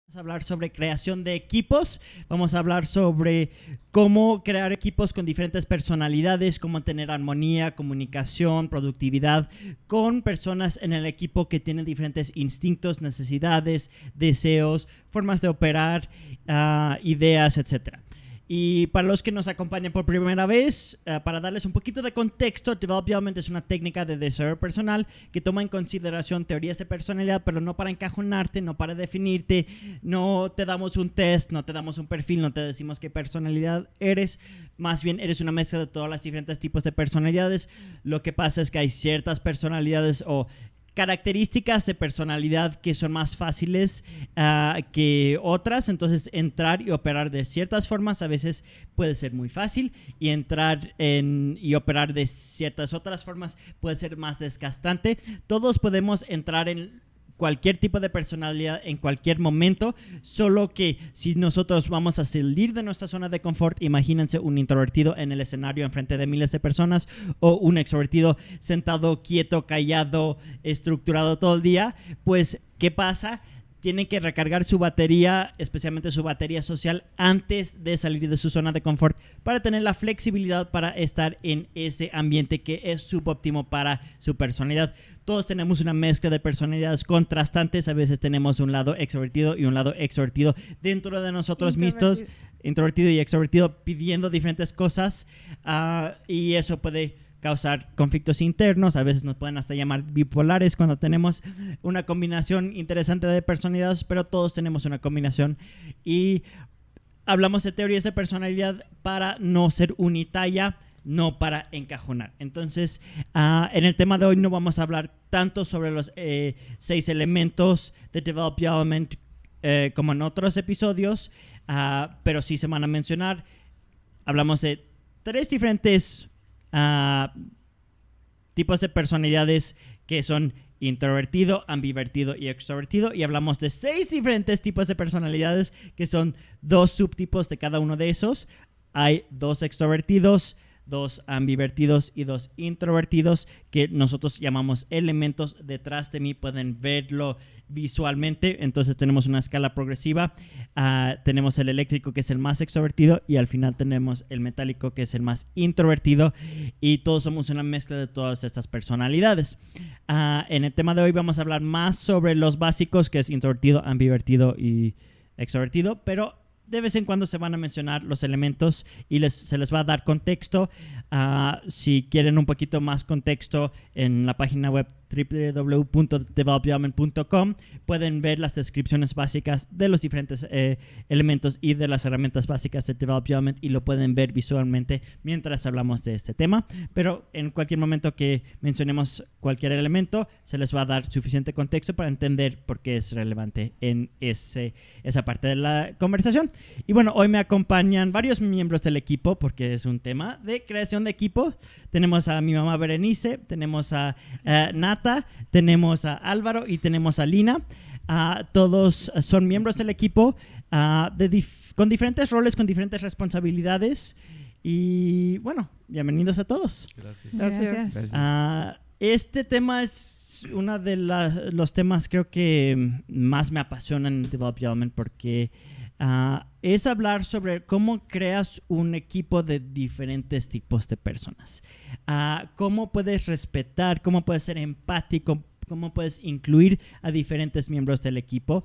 Vamos a hablar sobre creación de equipos, vamos a hablar sobre cómo crear equipos con diferentes personalidades, cómo tener armonía, comunicación, productividad con personas en el equipo que tienen diferentes instintos, necesidades, deseos, formas de operar, ideas, etc. Y para los que nos acompañan por primera vez, para darles un poquito de contexto, Development es una técnica de desarrollo personal que toma en consideración teorías de personalidad, pero no para encajonarte, no para definirte, no te damos un test, no te damos un perfil, no te decimos qué personalidad eres, más bien eres una mezcla de todos los diferentes tipos de personalidades. Lo que pasa es que hay ciertas personalidades o características de personalidad que son más fáciles que otras, entonces entrar y operar de ciertas formas a veces puede ser muy fácil y entrar y operar de ciertas otras formas puede ser más desgastante. Todos podemos entrar en cualquier tipo de personalidad en cualquier momento, solo que si nosotros vamos a salir de nuestra zona de confort, imagínense un introvertido en el escenario enfrente de miles de personas o un extrovertido sentado, quieto, callado, estructurado todo el día, pues ¿qué pasa? Tienen que recargar su batería, especialmente su batería social, antes de salir de su zona de confort para tener la flexibilidad para estar en ese ambiente que es subóptimo para su personalidad. Todos tenemos una mezcla de personalidades contrastantes. A veces tenemos un lado extrovertido y un lado extrovertido dentro de nosotros mismos, introvertido y extrovertido, pidiendo diferentes cosas, y eso puede causar conflictos internos. A veces nos pueden hasta llamar bipolares cuando tenemos una combinación interesante de personalidades, pero todos tenemos una combinación y hablamos de teorías de personalidad para no ser unitalla, no para encajonar. Entonces, en el tema de hoy no vamos a hablar tanto sobre los 6 elementos de Development como en otros episodios, pero sí se van a mencionar. Hablamos de 3 diferentes tipos de personalidades que son introvertido, ambivertido y extrovertido, y hablamos de 6 diferentes tipos de personalidades que son 2 subtipos de cada uno de esos. Hay 2 extrovertidos, 2 ambivertidos y 2 introvertidos que nosotros llamamos elementos. Detrás de mí pueden verlo visualmente. Entonces tenemos una escala progresiva. Tenemos el eléctrico, que es el más extrovertido, y al final tenemos el metálico, que es el más introvertido, y todos somos una mezcla de todas estas personalidades. En el tema de hoy vamos a hablar más sobre los básicos, que es introvertido, ambivertido y extrovertido, pero de vez en cuando se van a mencionar los elementos y se les va a dar contexto. Si quieren un poquito más contexto, en la página web www.development.com pueden ver las descripciones básicas de los diferentes elementos y de las herramientas básicas de Development, y lo pueden ver visualmente mientras hablamos de este tema. Pero en cualquier momento que mencionemos cualquier elemento, se les va a dar suficiente contexto para entender por qué es relevante en esa parte de la conversación. Y bueno, hoy me acompañan varios miembros del equipo porque es un tema de creación de equipos. Tenemos a mi mamá Berenice, tenemos a Nata, tenemos a Álvaro y tenemos a Lina. Todos son miembros del equipo con diferentes roles, con diferentes responsabilidades. Y bueno, bienvenidos a todos. Gracias. Este tema es uno de los temas creo que más me apasionan en Development porque es hablar sobre cómo creas un equipo de diferentes tipos de personas. Cómo puedes respetar, cómo puedes ser empático, cómo puedes incluir a diferentes miembros del equipo.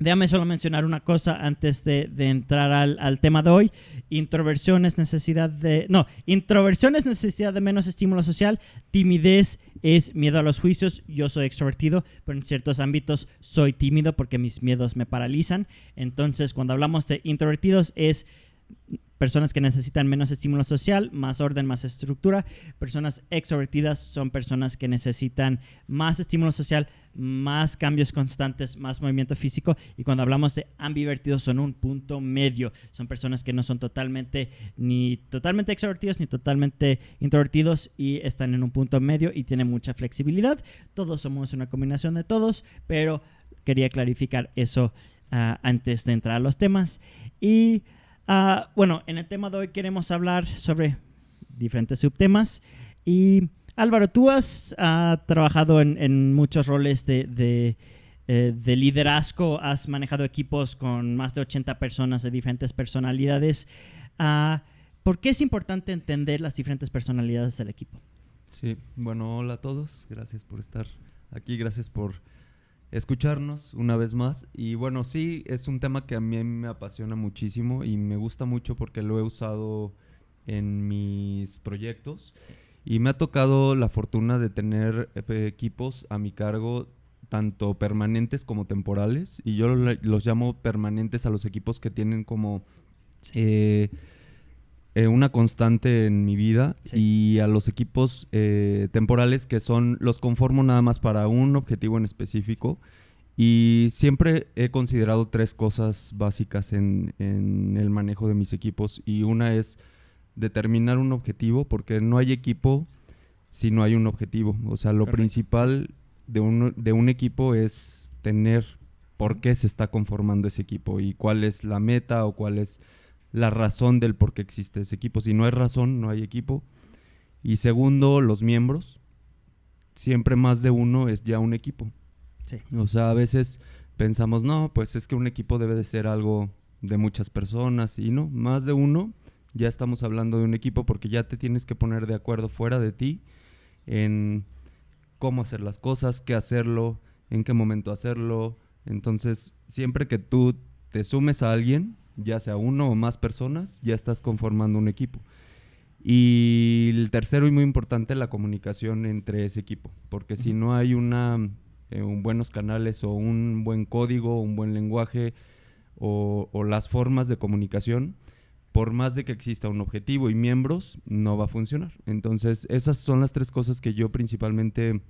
Déjame solo mencionar una cosa antes de entrar al tema de hoy. Introversión es necesidad de menos estímulo social. Timidez es miedo a los juicios. Yo soy extrovertido, pero en ciertos ámbitos soy tímido porque mis miedos me paralizan. Entonces, cuando hablamos de introvertidos es personas que necesitan menos estímulo social, más orden, más estructura. Personas extrovertidas son personas que necesitan más estímulo social, más cambios constantes, más movimiento físico. Y cuando hablamos de ambivertidos son un punto medio. Son personas que no son ni totalmente extrovertidos ni totalmente introvertidos y están en un punto medio y tienen mucha flexibilidad. Todos somos una combinación de todos, pero quería clarificar eso antes de entrar a los temas. Y bueno, en el tema de hoy queremos hablar sobre diferentes subtemas. Y Álvaro, tú has trabajado en muchos roles de de liderazgo, has manejado equipos con más de 80 personas de diferentes personalidades. ¿Por qué es importante entender las diferentes personalidades del equipo? Sí, bueno, hola a todos, gracias por estar aquí, gracias por escucharnos una vez más. Y bueno, sí, es un tema que a mí me apasiona muchísimo y me gusta mucho porque lo he usado en mis proyectos. Sí. Y me ha tocado la fortuna de tener equipos a mi cargo, tanto permanentes como temporales. Y yo los llamo permanentes a los equipos que tienen como una constante en mi vida. Sí. Y a los equipos temporales que los conformo nada más para un objetivo en específico. Y siempre he considerado 3 cosas básicas en el manejo de mis equipos. Y una es determinar un objetivo, porque no hay equipo si no hay un objetivo. O sea, lo principal de un equipo es tener por qué se está conformando ese equipo y cuál es la meta o cuál es la razón del por qué existe ese equipo. Si no hay razón, no hay equipo. Y segundo, los miembros. Siempre más de uno es ya un equipo. Sí. O sea, a veces pensamos, no, pues es que un equipo debe de ser algo de muchas personas. Y no, más de uno, ya estamos hablando de un equipo porque ya te tienes que poner de acuerdo fuera de ti en cómo hacer las cosas, qué hacerlo, en qué momento hacerlo. Entonces, siempre que tú te sumes a alguien, ya sea uno o más personas, ya estás conformando un equipo. Y el tercero y muy importante, la comunicación entre ese equipo, porque si no hay buenos canales o un buen código, un buen lenguaje o las formas de comunicación, por más de que exista un objetivo y miembros, no va a funcionar. Entonces, esas son las 3 cosas que yo principalmente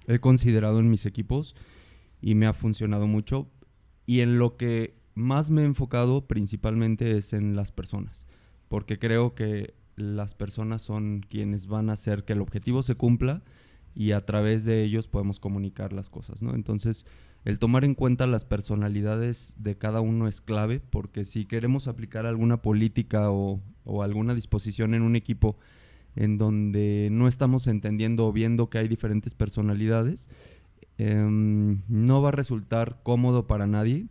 he considerado en mis equipos y me ha funcionado mucho. Y en lo que más me he enfocado principalmente es en las personas, porque creo que las personas son quienes van a hacer que el objetivo se cumpla y a través de ellos podemos comunicar las cosas, ¿no? Entonces, el tomar en cuenta las personalidades de cada uno es clave, porque si queremos aplicar alguna política o alguna disposición en un equipo en donde no estamos entendiendo o viendo que hay diferentes personalidades, no va a resultar cómodo para nadie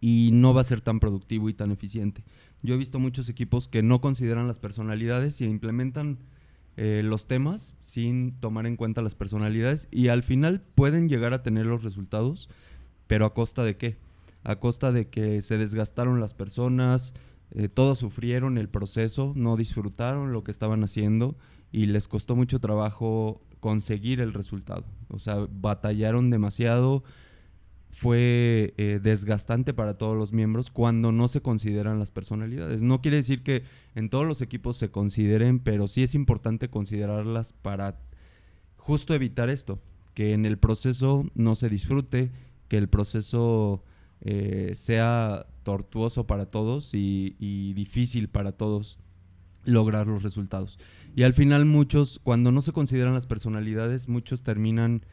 y no va a ser tan productivo y tan eficiente. Yo he visto muchos equipos que no consideran las personalidades y implementan los temas sin tomar en cuenta las personalidades y al final pueden llegar a tener los resultados, pero ¿a costa de qué? A costa de que se desgastaron las personas, todos sufrieron el proceso, no disfrutaron lo que estaban haciendo y les costó mucho trabajo conseguir el resultado. O sea, batallaron demasiado. Fue desgastante para todos los miembros cuando no se consideran las personalidades. No quiere decir que en todos los equipos se consideren, pero sí es importante considerarlas para justo evitar esto, que en el proceso no se disfrute, que el proceso sea tortuoso para todos y difícil para todos lograr los resultados. Y al final muchos, cuando no se consideran las personalidades, muchos terminan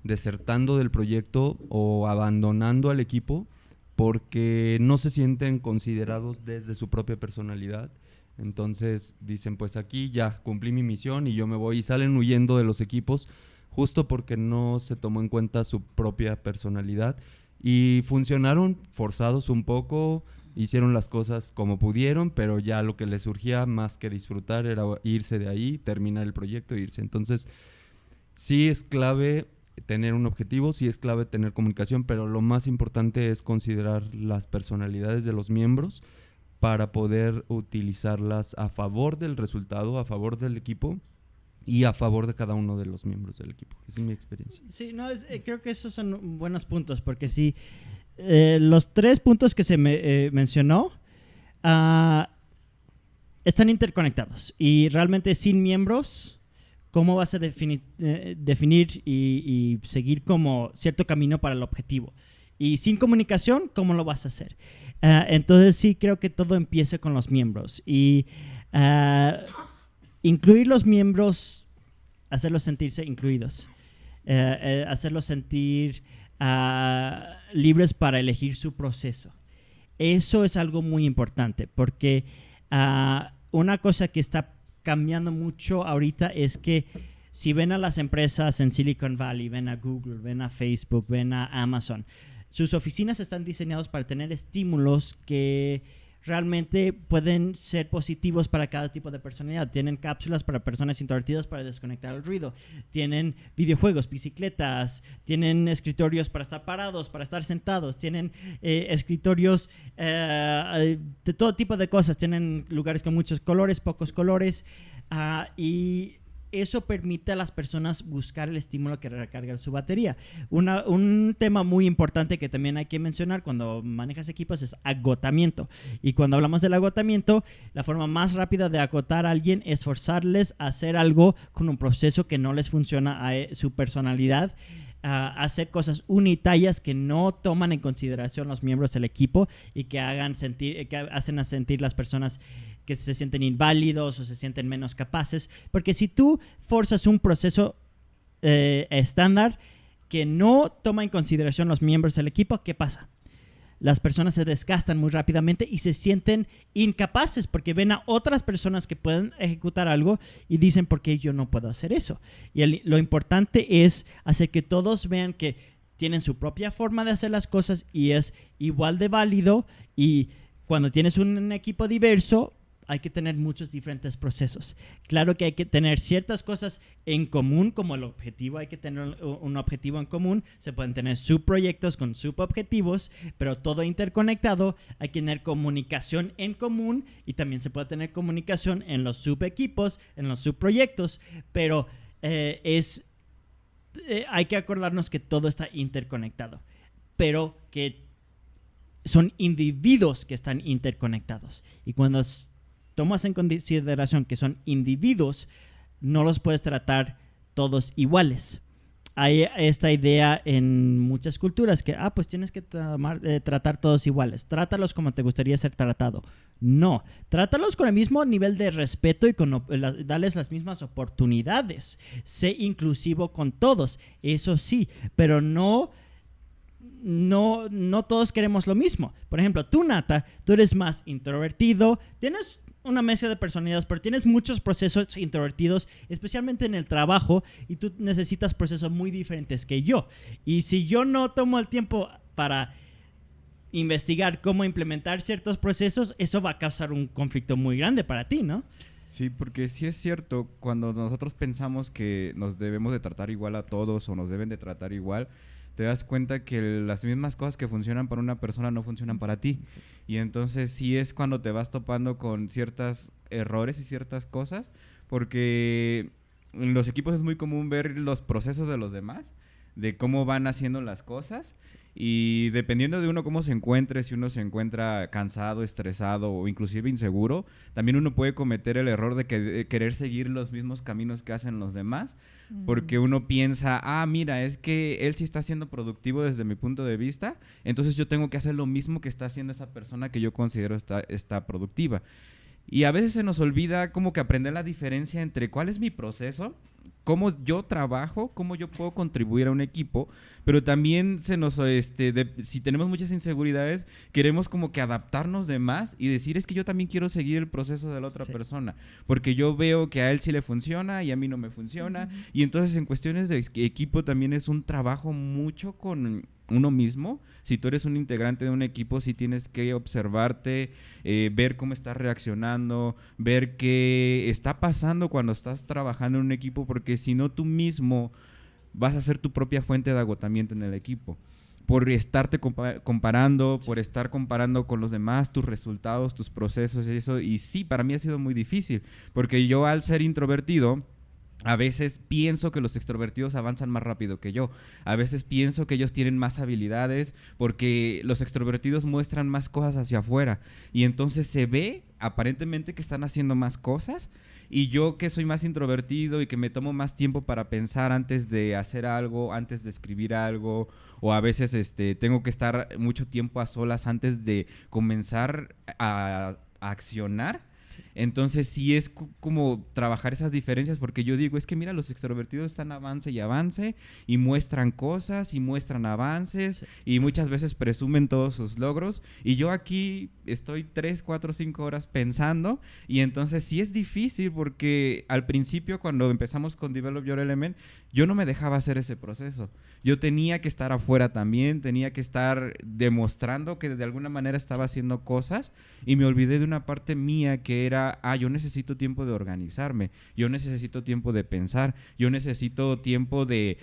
desertando del proyecto o abandonando al equipo porque no se sienten considerados desde su propia personalidad. Entonces dicen, pues aquí ya cumplí mi misión y yo me voy, y salen huyendo de los equipos justo porque no se tomó en cuenta su propia personalidad y funcionaron forzados un poco, hicieron las cosas como pudieron, pero ya lo que les surgía más que disfrutar era irse de ahí, terminar el proyecto e irse. Entonces sí es clave tener un objetivo, sí es clave tener comunicación, pero lo más importante es considerar las personalidades de los miembros para poder utilizarlas a favor del resultado, a favor del equipo y a favor de cada uno de los miembros del equipo. Esa es mi experiencia. Sí, no, creo que esos son buenos puntos, porque sí, los 3 puntos que se mencionó están interconectados y realmente sin miembros, ¿cómo vas a definir y seguir como cierto camino para el objetivo? Y sin comunicación, ¿cómo lo vas a hacer? Entonces sí creo que todo empieza con los miembros. Y incluir los miembros, hacerlos sentirse incluidos. Hacerlos sentir libres para elegir su proceso. Eso es algo muy importante, porque una cosa que está cambiando mucho ahorita es que si ven a las empresas en Silicon Valley, ven a Google, ven a Facebook, ven a Amazon, sus oficinas están diseñadas para tener estímulos que realmente pueden ser positivos para cada tipo de personalidad. Tienen cápsulas para personas introvertidas para desconectar el ruido. Tienen videojuegos, bicicletas. Tienen escritorios para estar parados, para estar sentados. Tienen escritorios de todo tipo de cosas. Tienen lugares con muchos colores, pocos colores. Y eso permite a las personas buscar el estímulo que recarga su batería. Un tema muy importante que también hay que mencionar cuando manejas equipos es agotamiento. Y cuando hablamos del agotamiento, la forma más rápida de agotar a alguien es forzarles a hacer algo con un proceso que no les funciona a su personalidad. Hacer cosas unitarias que no toman en consideración los miembros del equipo y que hacen a sentir las personas que se sienten inválidos o se sienten menos capaces. Porque si tú forzas un proceso estándar que no toma en consideración los miembros del equipo, ¿qué pasa? Las personas se desgastan muy rápidamente y se sienten incapaces porque ven a otras personas que pueden ejecutar algo y dicen, ¿por qué yo no puedo hacer eso? Y lo importante es hacer que todos vean que tienen su propia forma de hacer las cosas y es igual de válido. Y cuando tienes un equipo diverso, hay que tener muchos diferentes procesos. Claro que hay que tener ciertas cosas en común, como el objetivo. Hay que tener un objetivo en común. Se pueden tener subproyectos con subobjetivos, pero todo interconectado. Hay que tener comunicación en común y también se puede tener comunicación en los subequipos, en los subproyectos, pero hay que acordarnos que todo está interconectado, pero que son individuos que están interconectados. Y cuando tomas en consideración que son individuos, no los puedes tratar todos iguales. Hay esta idea en muchas culturas que, pues tienes que tratar todos iguales. Trátalos como te gustaría ser tratado. No, trátalos con el mismo nivel de respeto y darles las mismas oportunidades. Sé inclusivo con todos, eso sí, pero no todos queremos lo mismo. Por ejemplo, tú, Nata, tú eres más introvertido, tienes una mezcla de personalidades, pero tienes muchos procesos introvertidos, especialmente en el trabajo, y tú necesitas procesos muy diferentes que yo. Y si yo no tomo el tiempo para investigar cómo implementar ciertos procesos, eso va a causar un conflicto muy grande para ti, ¿no? Sí, porque sí es cierto, cuando nosotros pensamos que nos debemos de tratar igual a todos o nos deben de tratar igual, te das cuenta que las mismas cosas que funcionan para una persona no funcionan para ti. Sí. Y entonces sí es cuando te vas topando con ciertos errores y ciertas cosas, porque en los equipos es muy común ver los procesos de los demás, de cómo van haciendo las cosas. Sí. Y dependiendo de uno cómo se encuentre, si uno se encuentra cansado, estresado o inclusive inseguro, también uno puede cometer el error de querer seguir los mismos caminos que hacen los demás, porque uno piensa, mira, es que él sí está siendo productivo desde mi punto de vista, entonces yo tengo que hacer lo mismo que está haciendo esa persona que yo considero está productiva. Y a veces se nos olvida como que aprender la diferencia entre cuál es mi proceso, cómo yo trabajo, cómo yo puedo contribuir a un equipo, pero también si tenemos muchas inseguridades, queremos como que adaptarnos de más y decir, es que yo también quiero seguir el proceso de la otra persona, porque yo veo que a él sí le funciona y a mí no me funciona. Y entonces en cuestiones de equipo también es un trabajo mucho con uno mismo. Si tú eres un integrante de un equipo, sí tienes que observarte, ver cómo estás reaccionando, ver qué está pasando cuando estás trabajando en un equipo, porque si no, tú mismo vas a ser tu propia fuente de agotamiento en el equipo. Por estarte comparando, por estar comparando con los demás, tus resultados, tus procesos y eso. Y sí, para mí ha sido muy difícil, porque yo al ser introvertido, a veces pienso que los extrovertidos avanzan más rápido que yo. A veces pienso que ellos tienen más habilidades porque los extrovertidos muestran más cosas hacia afuera. Y entonces se ve aparentemente que están haciendo más cosas. Y yo, que soy más introvertido y que me tomo más tiempo para pensar antes de hacer algo, antes de escribir algo, o a veces tengo que estar mucho tiempo a solas antes de comenzar a accionar. Entonces sí es como trabajar esas diferencias, porque yo digo, es que mira, los extrovertidos están avance y avance y muestran cosas y muestran avances y muchas veces presumen todos sus logros, y yo aquí estoy 3, 4, 5 horas pensando, y entonces sí es difícil porque al principio cuando empezamos con Develop Your Element yo no me dejaba hacer ese proceso. Yo tenía que estar afuera también, tenía que estar demostrando que de alguna manera estaba haciendo cosas, y me olvidé de una parte mía que era, yo necesito tiempo de organizarme, yo necesito tiempo de pensar, yo necesito tiempo de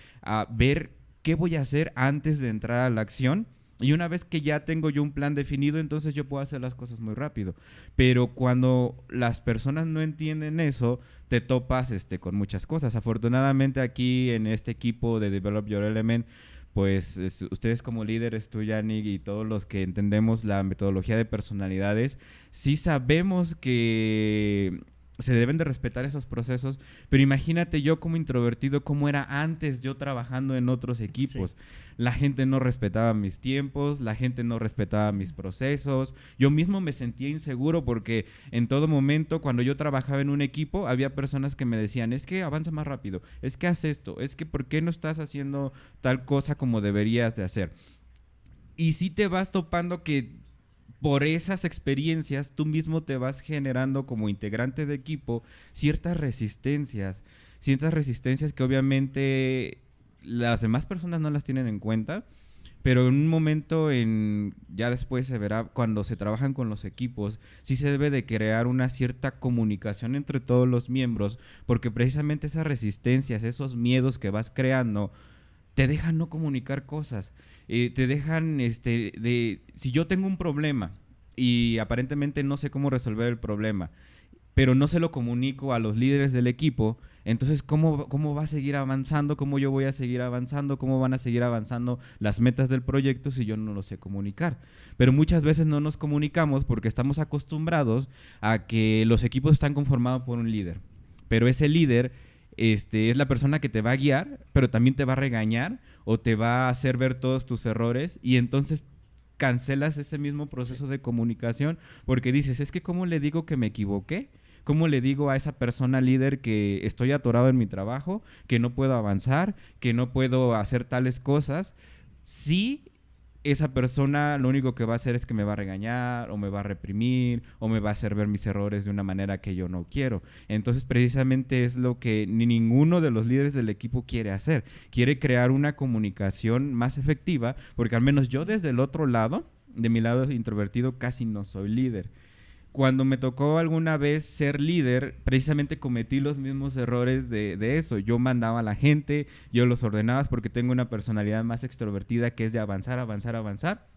ver qué voy a hacer antes de entrar a la acción. Y una vez que ya tengo yo un plan definido, entonces yo puedo hacer las cosas muy rápido. Pero cuando las personas no entienden eso, te topas con muchas cosas. Afortunadamente aquí en este equipo de Develop Your Element, pues ustedes como líderes, tú, Yannick, y todos los que entendemos la metodología de personalidades, sí sabemos que se deben de respetar esos procesos, pero imagínate yo como introvertido, cómo era antes yo trabajando en otros equipos. Sí. La gente no respetaba mis tiempos, la gente no respetaba mis procesos, yo mismo me sentía inseguro porque en todo momento cuando yo trabajaba en un equipo había personas que me decían, es que avanza más rápido, es que haz esto, es que ¿por qué no estás haciendo tal cosa como deberías de hacer? Y sí te vas topando que por esas experiencias tú mismo te vas generando como integrante de equipo ciertas resistencias que obviamente las demás personas no las tienen en cuenta, pero en un momento, ya después se verá, cuando se trabajan con los equipos, sí se debe de crear una cierta comunicación entre todos los miembros, porque precisamente esas resistencias, esos miedos que vas creando, te dejan no comunicar cosas. Te dejan, si yo tengo un problema y aparentemente no sé cómo resolver el problema, pero no se lo comunico a los líderes del equipo, entonces ¿cómo va a seguir avanzando? ¿Cómo yo voy a seguir avanzando? ¿Cómo van a seguir avanzando las metas del proyecto si yo no lo sé comunicar? Pero muchas veces no nos comunicamos porque estamos acostumbrados a que los equipos están conformados por un líder, pero ese líder es la persona que te va a guiar, pero también te va a regañar o te va a hacer ver todos tus errores, y entonces cancelas ese mismo proceso de comunicación porque dices, es que ¿cómo le digo que me equivoqué? ¿Cómo le digo a esa persona líder que estoy atorado en mi trabajo, que no puedo avanzar, que no puedo hacer tales cosas? Sí. Esa persona lo único que va a hacer es que me va a regañar o me va a reprimir o me va a hacer ver mis errores de una manera que yo no quiero. Entonces, precisamente es lo que ninguno de los líderes del equipo quiere hacer. Quiere crear una comunicación más efectiva, porque al menos yo desde el otro lado, de mi lado introvertido, casi no soy líder. Cuando me tocó alguna vez ser líder, precisamente cometí los mismos errores de eso. Yo mandaba a la gente, yo los ordenaba porque tengo una personalidad más extrovertida que es de avanzar, avanzar, avanzar.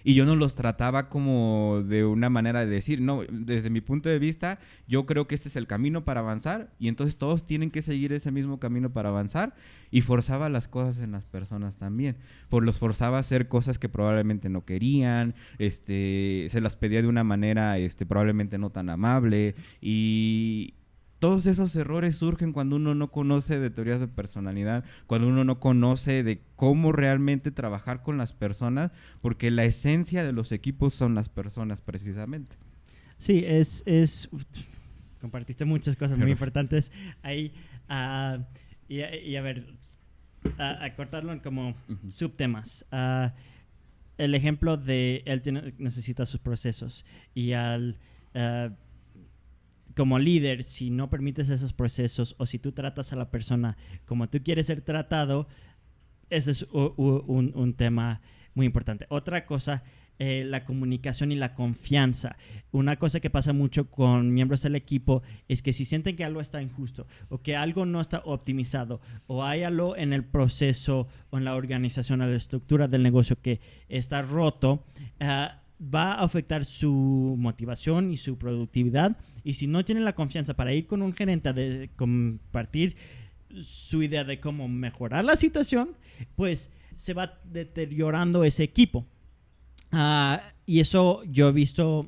Y yo no los trataba como de una manera de decir, no, desde mi punto de vista, yo creo que este es el camino para avanzar y entonces todos tienen que seguir ese mismo camino para avanzar, y forzaba las cosas en las personas también. Los forzaba a hacer cosas que probablemente no querían, se las pedía de una manera probablemente no tan amable, y todos esos errores surgen cuando uno no conoce de teorías de personalidad, cuando uno no conoce de cómo realmente trabajar con las personas, porque la esencia de los equipos son las personas precisamente. Sí, compartiste muchas cosas muy importantes ahí, y a ver, a cortarlo en como subtemas. El ejemplo de él necesita sus procesos, y como líder, si no permites esos procesos o si tú tratas a la persona como tú quieres ser tratado, ese es un tema muy importante. Otra cosa, la comunicación y la confianza. Una cosa que pasa mucho con miembros del equipo es que si sienten que algo está injusto o que algo no está optimizado o hay algo en el proceso o en la organización o la estructura del negocio que está roto, va a afectar su motivación y su productividad. Y si no tienen la confianza para ir con un gerente a compartir su idea de cómo mejorar la situación, pues se va deteriorando ese equipo. Y eso yo he visto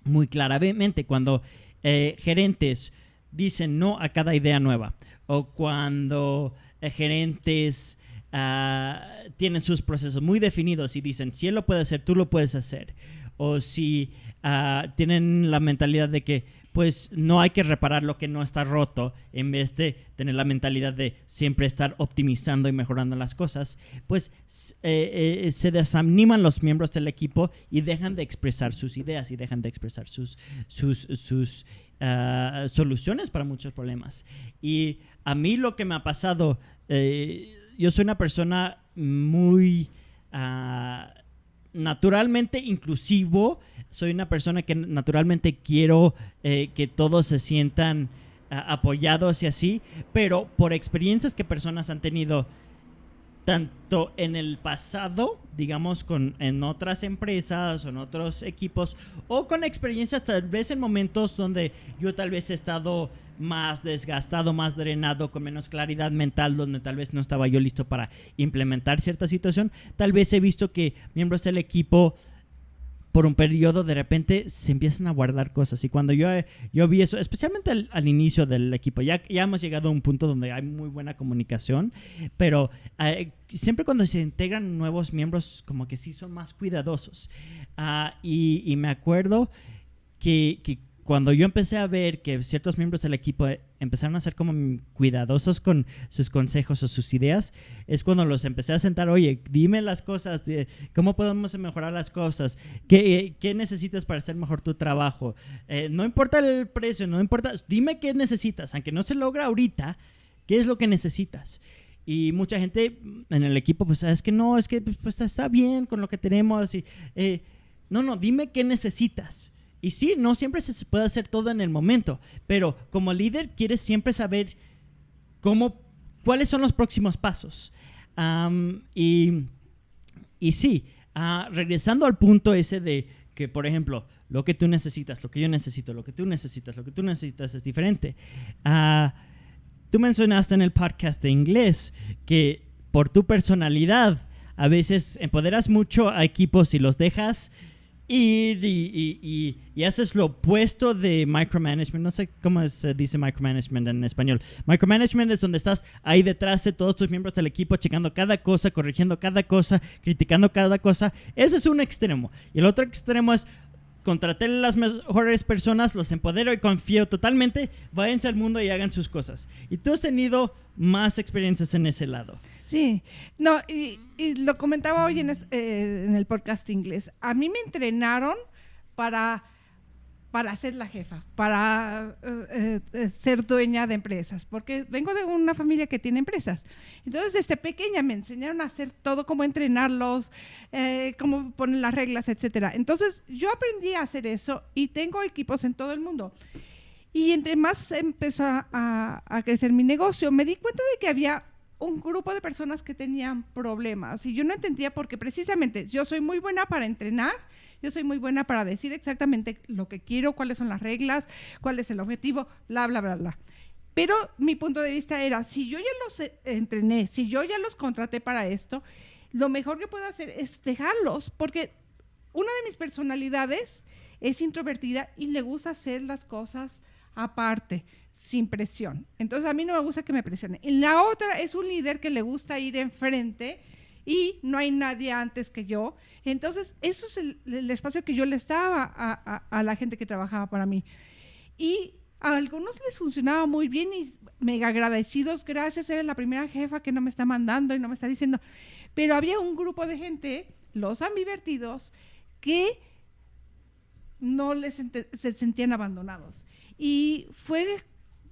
muy claramente cuando gerentes dicen no a cada idea nueva, o cuando gerentes tienen sus procesos muy definidos y dicen, si él lo puede hacer, tú lo puedes hacer, o si tienen la mentalidad de que pues no hay que reparar lo que no está roto, en vez de tener la mentalidad de siempre estar optimizando y mejorando las cosas, pues se desaniman los miembros del equipo y dejan de expresar sus ideas y dejan de expresar sus soluciones para muchos problemas. Y a mí lo que me ha pasado, yo soy una persona muy naturalmente inclusivo, soy una persona que naturalmente quiero que todos se sientan apoyados y así, pero por experiencias que personas han tenido tanto en el pasado, digamos, en otras empresas o en otros equipos, o con experiencias tal vez en momentos donde yo tal vez he estado más desgastado, más drenado, con menos claridad mental, donde tal vez no estaba yo listo para implementar cierta situación. Tal vez he visto que miembros del equipo por un periodo de repente se empiezan a guardar cosas, y cuando yo vi eso, especialmente al inicio del equipo, ya hemos llegado a un punto donde hay muy buena comunicación, pero siempre cuando se integran nuevos miembros como que sí son más cuidadosos, y me acuerdo que cuando yo empecé a ver que ciertos miembros del equipo empezaron a ser como cuidadosos con sus consejos o sus ideas, es cuando los empecé a sentar. Oye, dime las cosas, cómo podemos mejorar las cosas, qué necesitas para hacer mejor tu trabajo, no importa el precio, no importa, dime qué necesitas, aunque no se logra ahorita, qué es lo que necesitas. Y mucha gente en el equipo, pues, es que no, es que pues, está bien con lo que tenemos. Y, no, dime qué necesitas. Y sí, no siempre se puede hacer todo en el momento, pero como líder quieres siempre saber cuáles son los próximos pasos. Y sí, regresando al punto ese de que, por ejemplo, lo que tú necesitas, lo que yo necesito, lo que tú necesitas es diferente. Tú mencionaste en el podcast de inglés que por tu personalidad a veces empoderas mucho a equipos y los dejas ir y haces lo opuesto de micromanagement. No sé cómo se dice micromanagement en español. Micromanagement es donde estás ahí detrás de todos tus miembros del equipo, checando cada cosa, corrigiendo cada cosa, criticando cada cosa. Ese es un extremo. Y el otro extremo es: contraté las mejores personas, los empodero y confío totalmente, váyanse al mundo y hagan sus cosas. Y tú has tenido más experiencias en ese lado. Sí, no, y lo comentaba hoy en el podcast inglés. A mí me entrenaron para ser la jefa, para ser dueña de empresas, porque vengo de una familia que tiene empresas. Entonces, desde pequeña me enseñaron a hacer todo, cómo entrenarlos, cómo poner las reglas, etcétera. Entonces, yo aprendí a hacer eso y tengo equipos en todo el mundo. Y entre más empezó a crecer mi negocio, me di cuenta de que había un grupo de personas que tenían problemas y yo no entendía, porque precisamente yo soy muy buena para entrenar, yo soy muy buena para decir exactamente lo que quiero, cuáles son las reglas, cuál es el objetivo, bla, bla, bla, bla. Pero mi punto de vista era, si yo ya los entrené, si yo ya los contraté para esto, lo mejor que puedo hacer es dejarlos, porque una de mis personalidades es introvertida y le gusta hacer las cosas aparte, sin presión. Entonces a mí no me gusta que me presione. Y la otra es un líder que le gusta ir enfrente y no hay nadie antes que yo. Entonces eso es el espacio que yo les daba a la gente que trabajaba para mí. Y a algunos les funcionaba muy bien y mega agradecidos, gracias, eres la primera jefa que no me está mandando y no me está diciendo. Pero había un grupo de gente, los ambivertidos, que no se sentían abandonados. Y fue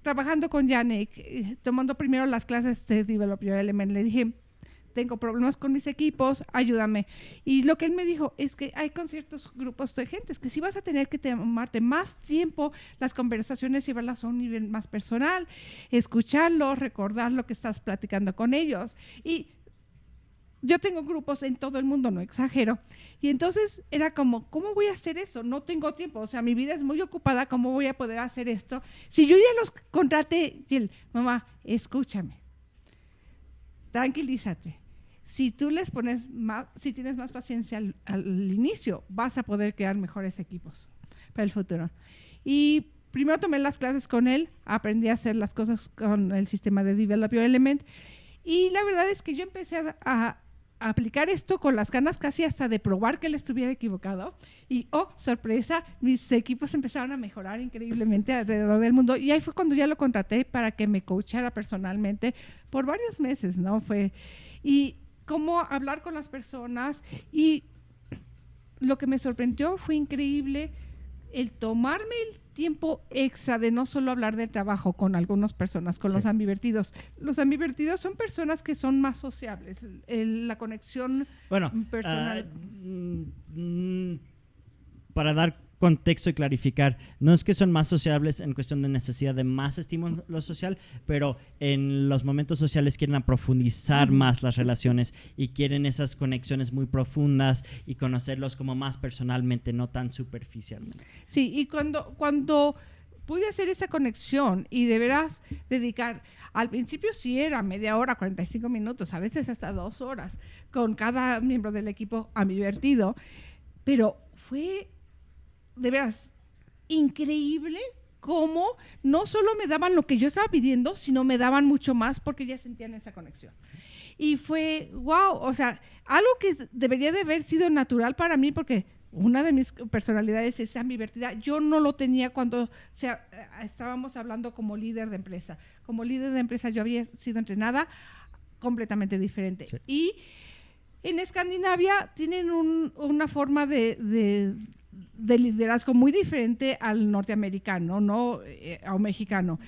trabajando con Yannick, tomando primero las clases de Develop Your Element, le dije, tengo problemas con mis equipos, ayúdame. Y lo que él me dijo es que hay con ciertos grupos de gente que sí vas a tener que tomarte más tiempo las conversaciones, llevarlas a un nivel más personal, escucharlos, recordar lo que estás platicando con ellos. Y yo tengo grupos en todo el mundo, no exagero. Y entonces era como, ¿cómo voy a hacer eso? No tengo tiempo, o sea, mi vida es muy ocupada, ¿cómo voy a poder hacer esto? Si yo ya los contraté, y él, mamá, escúchame, tranquilízate. Si tú les pones más, si tienes más paciencia al inicio, vas a poder crear mejores equipos para el futuro. Y primero tomé las clases con él, aprendí a hacer las cosas con el sistema de Develop Your Element, y la verdad es que yo empecé a aplicar esto con las ganas casi hasta de probar que él estuviera equivocado. Y, oh, sorpresa, mis equipos empezaron a mejorar increíblemente alrededor del mundo. Y ahí fue cuando ya lo contraté para que me coachara personalmente por varios meses, ¿no? Y cómo hablar con las personas. Y lo que me sorprendió fue increíble el tomarme el tiempo extra de no solo hablar de trabajo con algunas personas, con los ambivertidos. Los ambivertidos son personas que son más sociables. La conexión personal. Para dar contexto y clarificar, no es que son más sociables en cuestión de necesidad de más estímulo social, pero en los momentos sociales quieren profundizar más las relaciones y quieren esas conexiones muy profundas y conocerlos como más personalmente, no tan superficialmente. Sí, y cuando pude hacer esa conexión y de veras dedicar, al principio sí era media hora, 45 minutos, a veces hasta 2 horas, con cada miembro del equipo ambivertido, pero fue de veras increíble cómo no solo me daban lo que yo estaba pidiendo, sino me daban mucho más porque ya sentían esa conexión. Y fue, wow, o sea, algo que debería de haber sido natural para mí, porque una de mis personalidades es ambivertida. Yo no lo tenía cuando estábamos hablando como líder de empresa. Como líder de empresa yo había sido entrenada completamente diferente. Sí. Y en Escandinavia tienen una forma de liderazgo muy diferente al norteamericano, ¿no? O mexicano,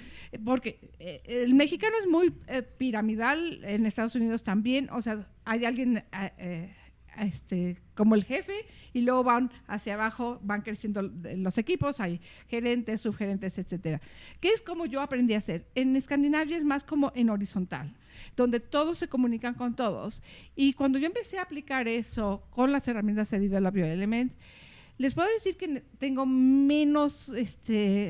porque el mexicano es muy piramidal, en Estados Unidos también, o sea, hay alguien como el jefe y luego van hacia abajo, van creciendo los equipos, hay gerentes, subgerentes, etcétera, que es como yo aprendí a hacer. En Escandinavia es más como en horizontal, donde todos se comunican con todos, y cuando yo empecé a aplicar eso con las herramientas de Develop Your Element, les puedo decir que tengo menos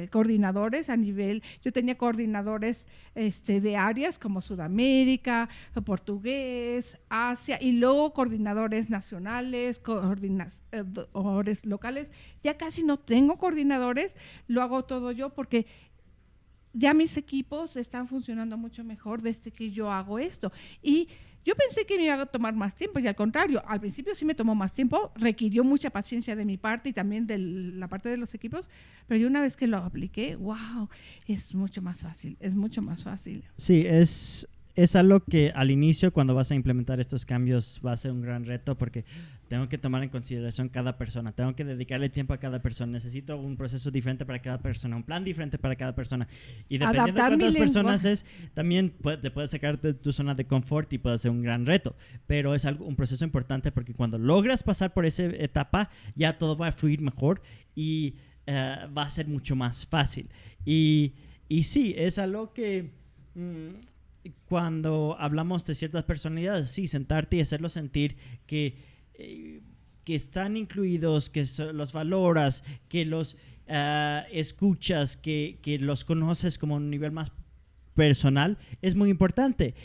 coordinadores a nivel. Yo tenía coordinadores de áreas como Sudamérica, portugués, Asia, y luego coordinadores nacionales, coordinadores locales. Ya casi no tengo coordinadores, lo hago todo yo porque ya mis equipos están funcionando mucho mejor desde que yo hago esto. Y yo pensé que me iba a tomar más tiempo, y al contrario, al principio sí me tomó más tiempo, requirió mucha paciencia de mi parte y también de la parte de los equipos, pero yo una vez que lo apliqué, wow, es mucho más fácil, es mucho más fácil. Sí, es algo que al inicio, cuando vas a implementar estos cambios, va a ser un gran reto porque tengo que tomar en consideración cada persona, tengo que dedicarle tiempo a cada persona, necesito un proceso diferente para cada persona, un plan diferente para cada persona, y dependiendo de cuántas personas es, también te puedes sacar de tu zona de confort y puede ser un gran reto, pero es un proceso importante porque cuando logras pasar por esa etapa, ya todo va a fluir mejor y va a ser mucho más fácil. Y sí, es algo que cuando hablamos de ciertas personalidades, sí, sentarte y hacerlos sentir que están incluidos, que los valoras, que los escuchas, que los conoces como a un nivel más personal, es muy importante.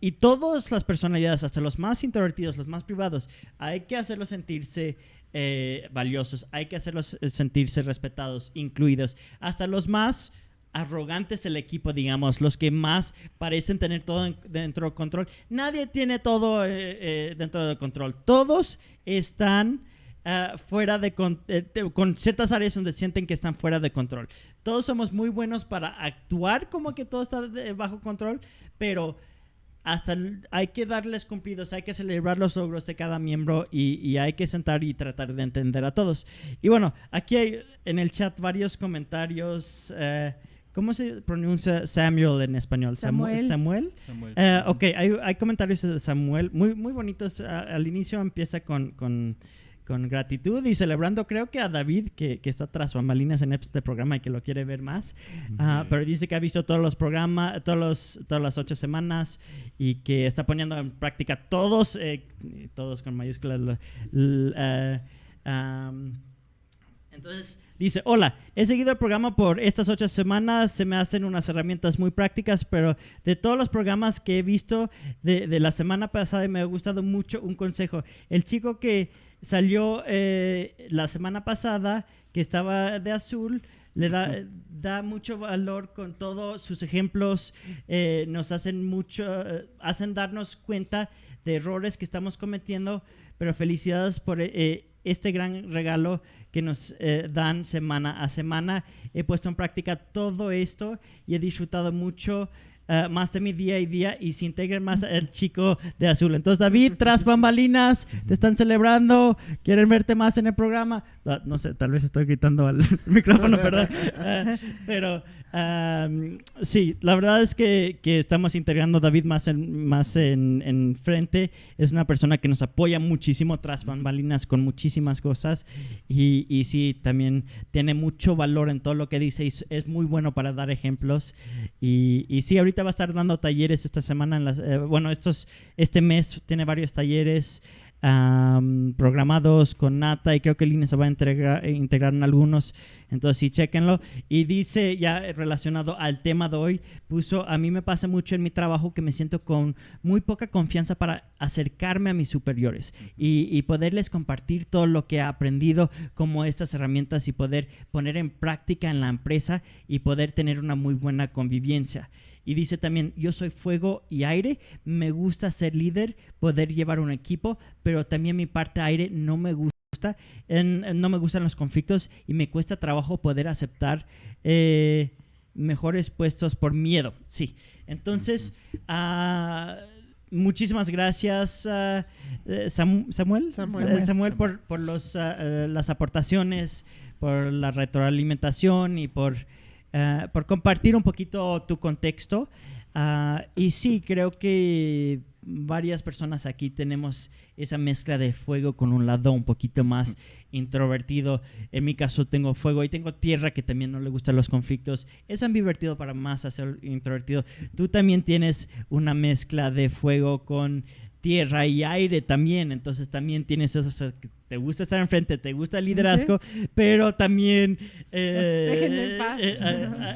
Y todas las personalidades, hasta los más introvertidos, los más privados, hay que hacerlos sentirse valiosos, hay que hacerlos sentirse respetados, incluidos, hasta los más arrogantes del equipo, digamos, los que más parecen tener todo dentro del control. Nadie tiene todo dentro del control. Todos están fuera de con ciertas áreas donde sienten que están fuera de control. Todos somos muy buenos para actuar como que todo está bajo control, pero hay que darles cumplidos, hay que celebrar los logros de cada miembro y hay que sentar y tratar de entender a todos. Y bueno, aquí hay en el chat varios comentarios. ¿Cómo se pronuncia Samuel en español? ¿Samuel? Ok, hay comentarios de Samuel muy, muy bonitos. Al inicio empieza con gratitud y celebrando, creo que a David, que está tras bambalinas en este programa y que lo quiere ver más. Pero dice que ha visto todos los programas, todas las 8 semanas y que está poniendo en práctica todos con mayúsculas. Entonces dice, hola, he seguido el programa por estas 8 semanas, se me hacen unas herramientas muy prácticas, pero de todos los programas que he visto de la semana pasada me ha gustado mucho un consejo. El chico que salió la semana pasada, que estaba de azul, le da mucho valor con todos sus ejemplos, nos hacen darnos cuenta de errores que estamos cometiendo, pero felicidades por este gran regalo que nos dan semana a semana. He puesto en práctica todo esto y he disfrutado mucho más de mi día a día y se integren más el chico de azul. Entonces, David, tras bambalinas, te están celebrando, quieren verte más en el programa. No sé, tal vez estoy gritando al micrófono, perdón. Pero sí, la verdad es que estamos integrando a David más en frente. Es una persona que nos apoya muchísimo tras bambalinas con muchísimas cosas y sí, también tiene mucho valor en todo lo que dice y es muy bueno para dar ejemplos. Y sí, ahorita va a estar dando talleres esta semana. Este mes tiene varios talleres programados con Nata y creo que Lina se va a integrar en algunos. Entonces sí, chéquenlo. Y dice, ya relacionado al tema de hoy, puso: a mí me pasa mucho en mi trabajo que me siento con muy poca confianza para acercarme a mis superiores y poderles compartir todo lo que he aprendido, como estas herramientas, y poder poner en práctica en la empresa y poder tener una muy buena convivencia. Y dice también: yo soy fuego y aire, me gusta ser líder, poder llevar un equipo, pero también mi parte aire no me gusta. No me gustan los conflictos y me cuesta trabajo poder aceptar mejores puestos por miedo. Sí, entonces muchísimas gracias Samuel por las aportaciones, por la retroalimentación y por compartir un poquito tu contexto. Y sí, creo que varias personas aquí tenemos esa mezcla de fuego con un lado un poquito más introvertido. En mi caso tengo fuego y tengo tierra, que también no le gustan los conflictos. Es ambivertido para más hacer introvertido. Tú también tienes una mezcla de fuego con tierra y aire también, entonces también tienes eso, te gusta estar enfrente, te gusta el liderazgo, pero también déjenme en paz.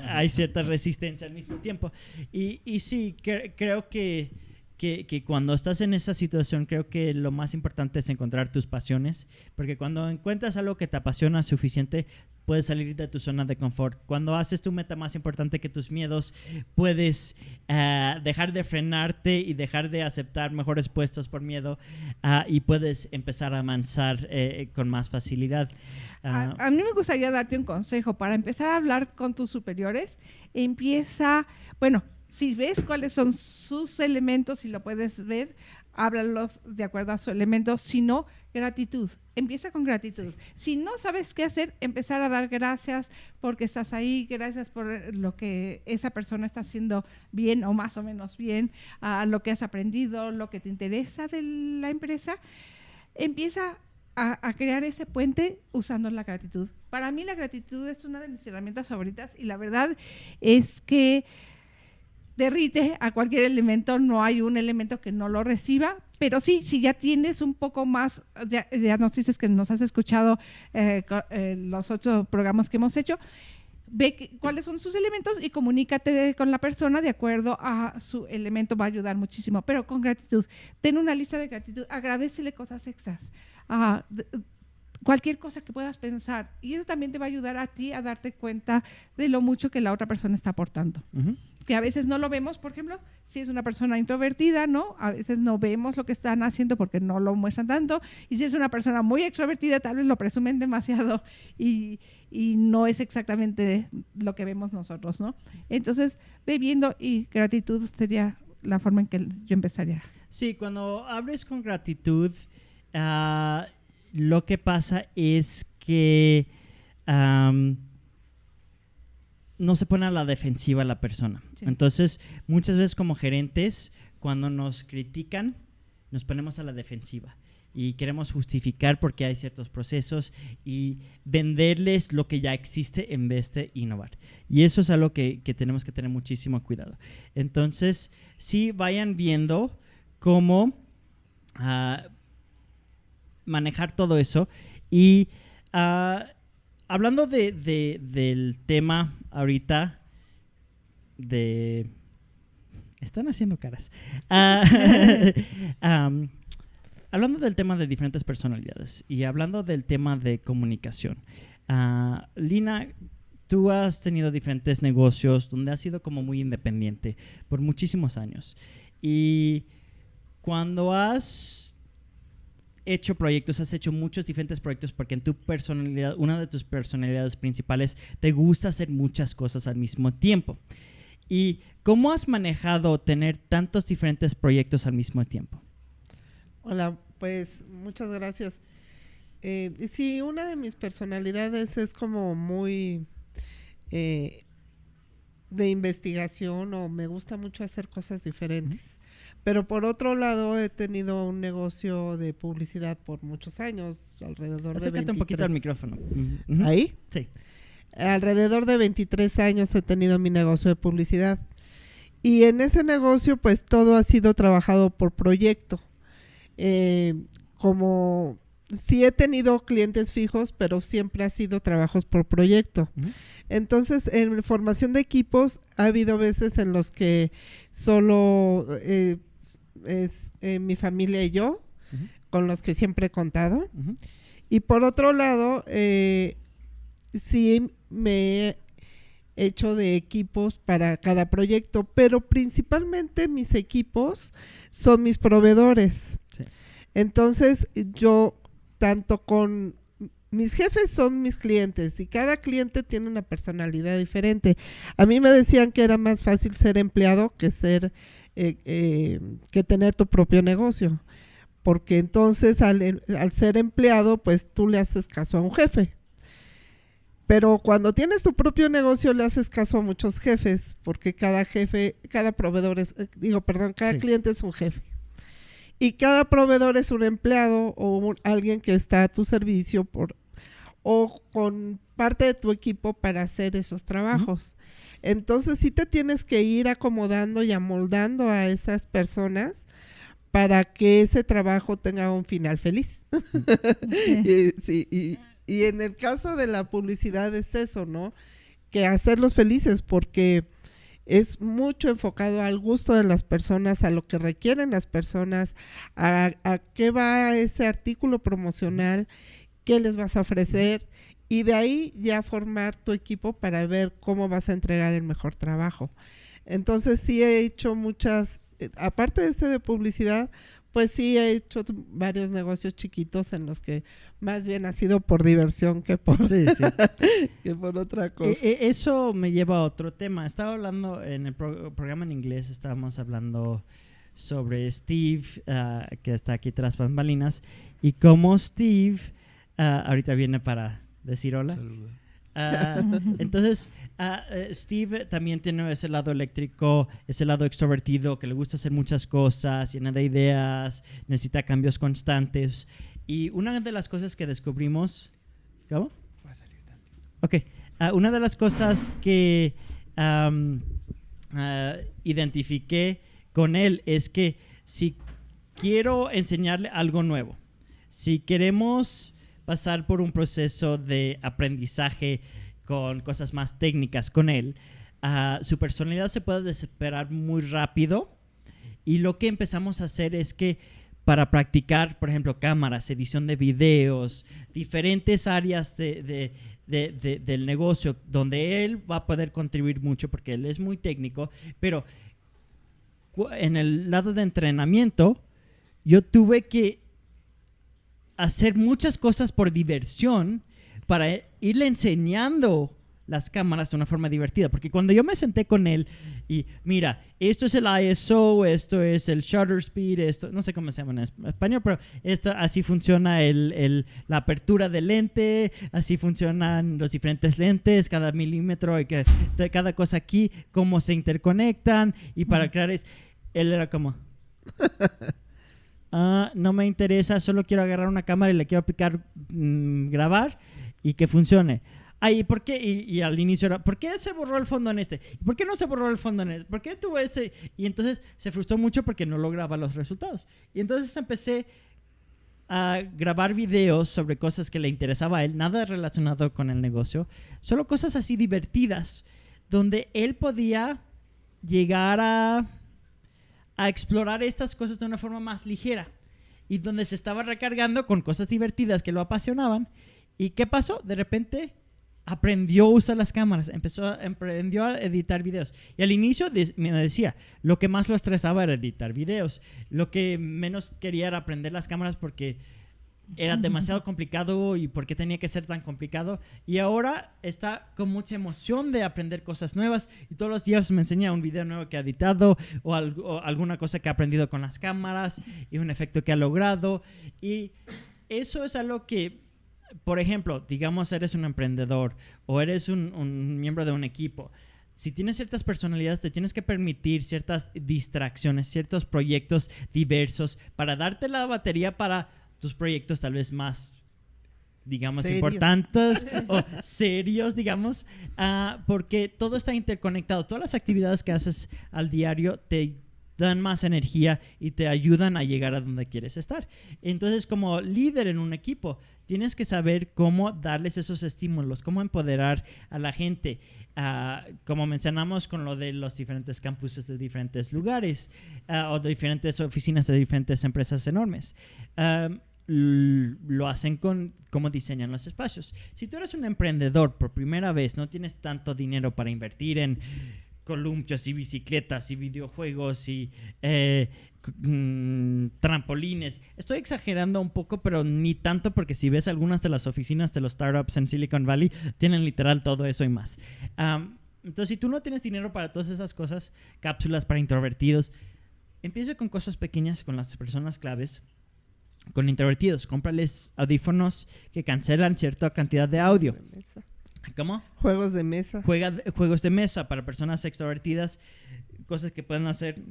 Hay cierta resistencia al mismo tiempo. Y sí, creo que cuando estás en esa situación, creo que lo más importante es encontrar tus pasiones, porque cuando encuentras algo que te apasiona suficiente, puedes salir de tu zona de confort. Cuando haces tu meta más importante que tus miedos, puedes dejar de frenarte y dejar de aceptar mejores puestos por miedo, y puedes empezar a avanzar con más facilidad. A mí me gustaría darte un consejo para empezar a hablar con tus superiores. Si ves cuáles son sus elementos, si lo puedes ver, háblalos de acuerdo a su elemento. Si no, gratitud. Empieza con gratitud. Sí. Si no sabes qué hacer, empezar a dar gracias porque estás ahí, gracias por lo que esa persona está haciendo bien o más o menos bien, lo que has aprendido, lo que te interesa de la empresa. Empieza a crear ese puente usando la gratitud. Para mí la gratitud es una de mis herramientas favoritas y la verdad es que derrite a cualquier elemento, no hay un elemento que no lo reciba, pero sí, si ya tienes un poco más, ya nos dices que nos has escuchado los 8 programas que hemos hecho, ve cuáles son sus elementos y comunícate con la persona de acuerdo a su elemento, va a ayudar muchísimo, pero con gratitud. Ten una lista de gratitud, agradécele cosas extras, cualquier cosa que puedas pensar, y eso también te va a ayudar a ti a darte cuenta de lo mucho que la otra persona está aportando. Uh-huh. Que a veces no lo vemos, por ejemplo, si es una persona introvertida, ¿no? A veces no vemos lo que están haciendo porque no lo muestran tanto, y si es una persona muy extrovertida, tal vez lo presumen demasiado y no es exactamente lo que vemos nosotros, ¿no? Entonces, ve viendo, y gratitud sería la forma en que yo empezaría. Sí, cuando abres con gratitud, lo que pasa es que no se pone a la defensiva la persona. Sí. Entonces, muchas veces como gerentes, cuando nos critican, nos ponemos a la defensiva y queremos justificar porque hay ciertos procesos y venderles lo que ya existe en vez de innovar. Y eso es algo que tenemos que tener muchísimo cuidado. Entonces, sí, vayan viendo cómo manejar todo eso. Y hablando del tema ahorita están haciendo caras. Hablando del tema de diferentes personalidades y hablando del tema de comunicación. Lina, tú has tenido diferentes negocios donde has sido como muy independiente por muchísimos años. Y cuando has hecho proyectos, has hecho muchos diferentes proyectos porque en tu personalidad, una de tus personalidades principales, te gusta hacer muchas cosas al mismo tiempo. ¿Y cómo has manejado tener tantos diferentes proyectos al mismo tiempo? Hola, pues muchas gracias. Sí, una de mis personalidades es como muy de investigación, o me gusta mucho hacer cosas diferentes. Pero por otro lado, he tenido un negocio de publicidad por muchos años, alrededor de 23. Acércate un poquito al micrófono. ¿Ahí? Sí. Alrededor de 23 años he tenido mi negocio de publicidad. Y en ese negocio, pues todo ha sido trabajado por proyecto. Como sí he tenido clientes fijos, pero siempre ha sido trabajos por proyecto. Entonces, en formación de equipos, ha habido veces en los que solo es mi familia y yo, con los que siempre he contado. Y por otro lado, sí me he hecho de equipos para cada proyecto, pero principalmente mis equipos son mis proveedores. Sí. Entonces, yo tanto con mis jefes son mis clientes y cada cliente tiene una personalidad diferente. A mí me decían que era más fácil ser empleado que que tener tu propio negocio, porque entonces al ser empleado, pues tú le haces caso a un jefe. Pero cuando tienes tu propio negocio le haces caso a muchos jefes, porque cada proveedor cada cliente es un jefe. Y cada proveedor es un empleado o alguien que está a tu servicio o con parte de tu equipo para hacer esos trabajos. Entonces sí te tienes que ir acomodando y amoldando a esas personas para que ese trabajo tenga un final feliz. Y en el caso de la publicidad es eso, ¿no? Que hacerlos felices, porque es mucho enfocado al gusto de las personas, a lo que requieren las personas, a qué va ese artículo promocional, qué les vas a ofrecer, y de ahí ya formar tu equipo para ver cómo vas a entregar el mejor trabajo. Entonces sí he hecho muchas, aparte de este de publicidad, pues sí he hecho varios negocios chiquitos en los que más bien ha sido por diversión que por, que por otra cosa. Eso me lleva a otro tema. Estaba hablando en el programa en inglés, estábamos hablando sobre Steve, que está aquí tras bambalinas, y cómo Steve ahorita viene para decir hola. Entonces, Steve también tiene ese lado eléctrico, ese lado extrovertido, que le gusta hacer muchas cosas, llena de ideas, necesita cambios constantes. Y una de las cosas que descubrimos... ¿Cómo? Va a salir tantito. Ok. Una de las cosas que identifiqué con él es que si quiero enseñarle algo nuevo, si queremos pasar por un proceso de aprendizaje con cosas más técnicas con él, su personalidad se puede desesperar muy rápido, y lo que empezamos a hacer es que para practicar, por ejemplo, cámaras, edición de videos, diferentes áreas del negocio donde él va a poder contribuir mucho porque él es muy técnico, pero en el lado de entrenamiento yo tuve que hacer muchas cosas por diversión para irle enseñando las cámaras de una forma divertida, porque cuando yo me senté con él y mira, esto es el ISO, esto es el shutter speed, esto no sé cómo se llama en español, pero así funciona la apertura del lente, así funcionan los diferentes lentes, cada milímetro y cada cosa aquí, cómo se interconectan, y para crear él era como no me interesa, solo quiero agarrar una cámara y le quiero aplicar grabar y que funcione. ¿Y por qué? Y al inicio era, ¿por qué se borró el fondo en este? ¿Por qué no se borró el fondo en este? ¿Por qué tuvo ese? Y entonces se frustró mucho porque no lograba los resultados. Y entonces empecé a grabar videos sobre cosas que le interesaba a él, nada relacionado con el negocio, solo cosas así divertidas, donde él podía llegar a explorar estas cosas de una forma más ligera, y donde se estaba recargando con cosas divertidas que lo apasionaban. ¿Y qué pasó? De repente aprendió a usar las cámaras, aprendió a editar videos. Y al inicio me decía, lo que más lo estresaba era editar videos. Lo que menos quería era aprender las cámaras porque era demasiado complicado y por qué tenía que ser tan complicado. Y ahora está con mucha emoción de aprender cosas nuevas y todos los días me enseña un video nuevo que ha editado o alguna cosa que ha aprendido con las cámaras y un efecto que ha logrado. Y eso es algo que, por ejemplo, digamos eres un emprendedor o eres un miembro de un equipo. Si tienes ciertas personalidades, te tienes que permitir ciertas distracciones, ciertos proyectos diversos para darte la batería para tus proyectos tal vez más, digamos, serios, importantes o serios, digamos, porque todo está interconectado. Todas las actividades que haces al diario te dan más energía y te ayudan a llegar a donde quieres estar. Entonces, como líder en un equipo, tienes que saber cómo darles esos estímulos, cómo empoderar a la gente. Como mencionamos con lo de los diferentes campuses de diferentes lugares o de diferentes oficinas de diferentes empresas enormes. Lo hacen con cómo diseñan los espacios. Si tú eres un emprendedor por primera vez, no tienes tanto dinero para invertir en columpios y bicicletas y videojuegos y trampolines. Estoy exagerando un poco, pero ni tanto, porque si ves algunas de las oficinas de los startups en Silicon Valley, tienen literal todo eso y más. Entonces, si tú no tienes dinero para todas esas cosas, cápsulas para introvertidos, empieza con cosas pequeñas con las personas claves. Con introvertidos, cómprales audífonos que cancelan cierta cantidad de audio. ¿Cómo? Juegos de mesa. Juegos de mesa para personas extrovertidas, cosas que pueden hacer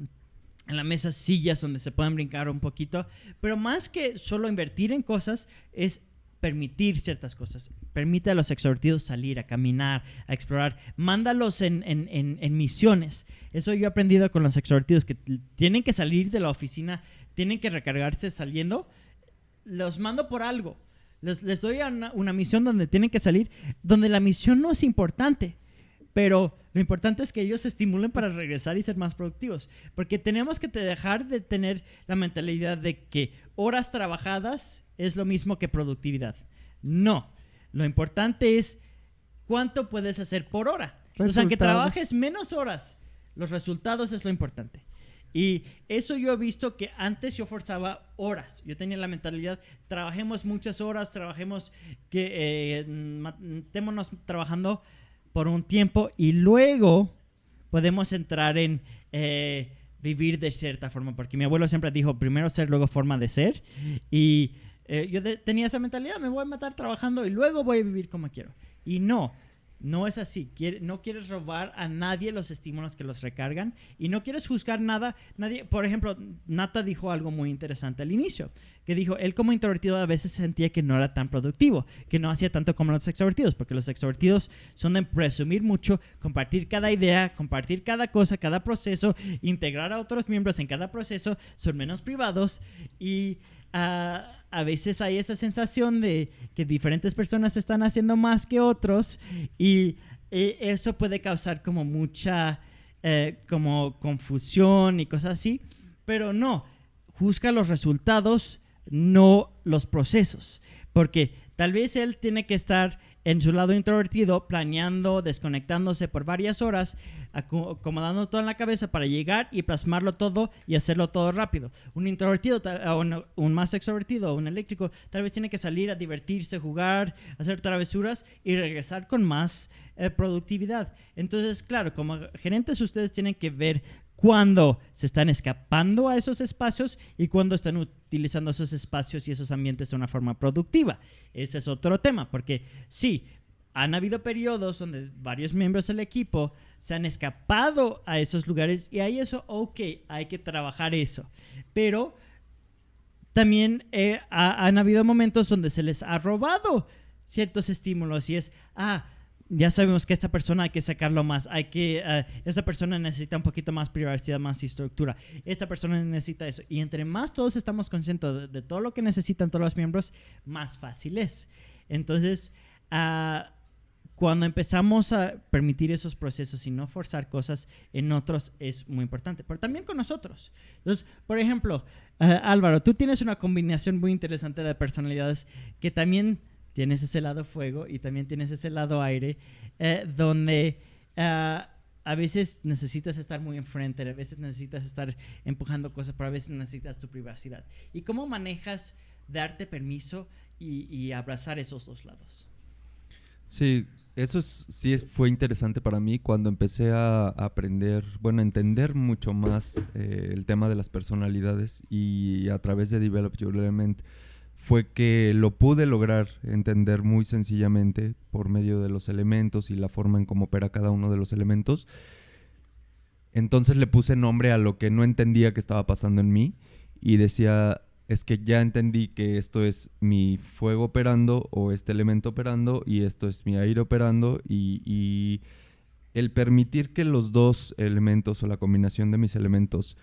en la mesa, sillas donde se puedan brincar un poquito, pero más que solo invertir en cosas, es permitir ciertas cosas. Permite a los extrovertidos salir, a caminar, a explorar. Mándalos en misiones. Eso yo he aprendido con los extrovertidos, que tienen que salir de la oficina, tienen que recargarse saliendo. Los mando por algo. Les doy una misión donde tienen que salir, donde la misión no es importante, pero lo importante es que ellos se estimulen para regresar y ser más productivos. Porque tenemos que dejar de tener la mentalidad de que horas trabajadas es lo mismo que productividad. No. Lo importante es cuánto puedes hacer por hora. O sea, que trabajes menos horas, los resultados es lo importante. Y eso yo he visto que antes yo forzaba horas. Yo tenía la mentalidad, trabajemos muchas horas, matémonos trabajando por un tiempo y luego podemos entrar en vivir de cierta forma. Porque mi abuelo siempre dijo, primero ser, luego forma de ser. Y yo tenía esa mentalidad, me voy a matar trabajando y luego voy a vivir como quiero. Y no es así. No quieres robar a nadie los estímulos que los recargan y no quieres juzgar nadie. Por ejemplo, Nata dijo algo muy interesante al inicio, que dijo, él como introvertido a veces sentía que no era tan productivo, que no hacía tanto como los extrovertidos, porque los extrovertidos son de presumir mucho, compartir cada idea, compartir cada cosa, cada proceso, integrar a otros miembros en cada proceso, son menos privados y a veces hay esa sensación de que diferentes personas están haciendo más que otros y eso puede causar como mucha como confusión y cosas así, pero no, juzga los resultados, no los procesos, porque tal vez él tiene que estar en su lado introvertido, planeando, desconectándose por varias horas, acomodando todo en la cabeza para llegar y plasmarlo todo y hacerlo todo rápido. Un introvertido, un más extrovertido, un eléctrico, tal vez tiene que salir a divertirse, jugar, hacer travesuras y regresar con más productividad. Entonces, claro, como gerentes ustedes tienen que ver cuando se están escapando a esos espacios y cuando están utilizando esos espacios y esos ambientes de una forma productiva. Ese es otro tema, porque sí, han habido periodos donde varios miembros del equipo se han escapado a esos lugares y ahí eso, ok, hay que trabajar eso. Pero también han habido momentos donde se les ha robado ciertos estímulos y es, ya sabemos que esta persona hay que sacarlo más, esta persona necesita un poquito más privacidad, más estructura, esta persona necesita eso. Y entre más todos estamos conscientes de todo lo que necesitan todos los miembros, más fácil es. Entonces, cuando empezamos a permitir esos procesos y no forzar cosas en otros es muy importante, pero también con nosotros. Entonces, por ejemplo, Álvaro, tú tienes una combinación muy interesante de personalidades que también tienes ese lado fuego y también tienes ese lado aire, donde a veces necesitas estar muy enfrente, a veces necesitas estar empujando cosas, pero a veces necesitas tu privacidad. ¿Y cómo manejas darte permiso y abrazar esos dos lados? Sí, fue interesante para mí cuando empecé a aprender, a entender mucho más el tema de las personalidades, y a través de Develop Your Element fue que lo pude lograr entender muy sencillamente por medio de los elementos y la forma en cómo opera cada uno de los elementos. Entonces le puse nombre a lo que no entendía que estaba pasando en mí y decía, es que ya entendí que esto es mi fuego operando o este elemento operando y esto es mi aire operando, y el permitir que los dos elementos o la combinación de mis elementos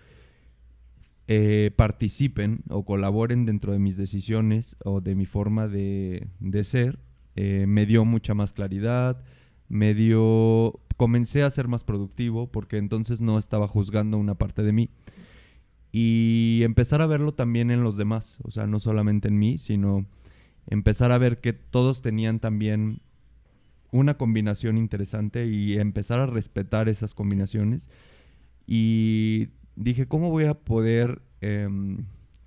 participen o colaboren dentro de mis decisiones o de mi forma de ser, me dio mucha más claridad, comencé a ser más productivo porque entonces no estaba juzgando una parte de mí, y empezar a verlo también en los demás, o sea, no solamente en mí, sino empezar a ver que todos tenían también una combinación interesante y empezar a respetar esas combinaciones. Y dije, ¿cómo voy a poder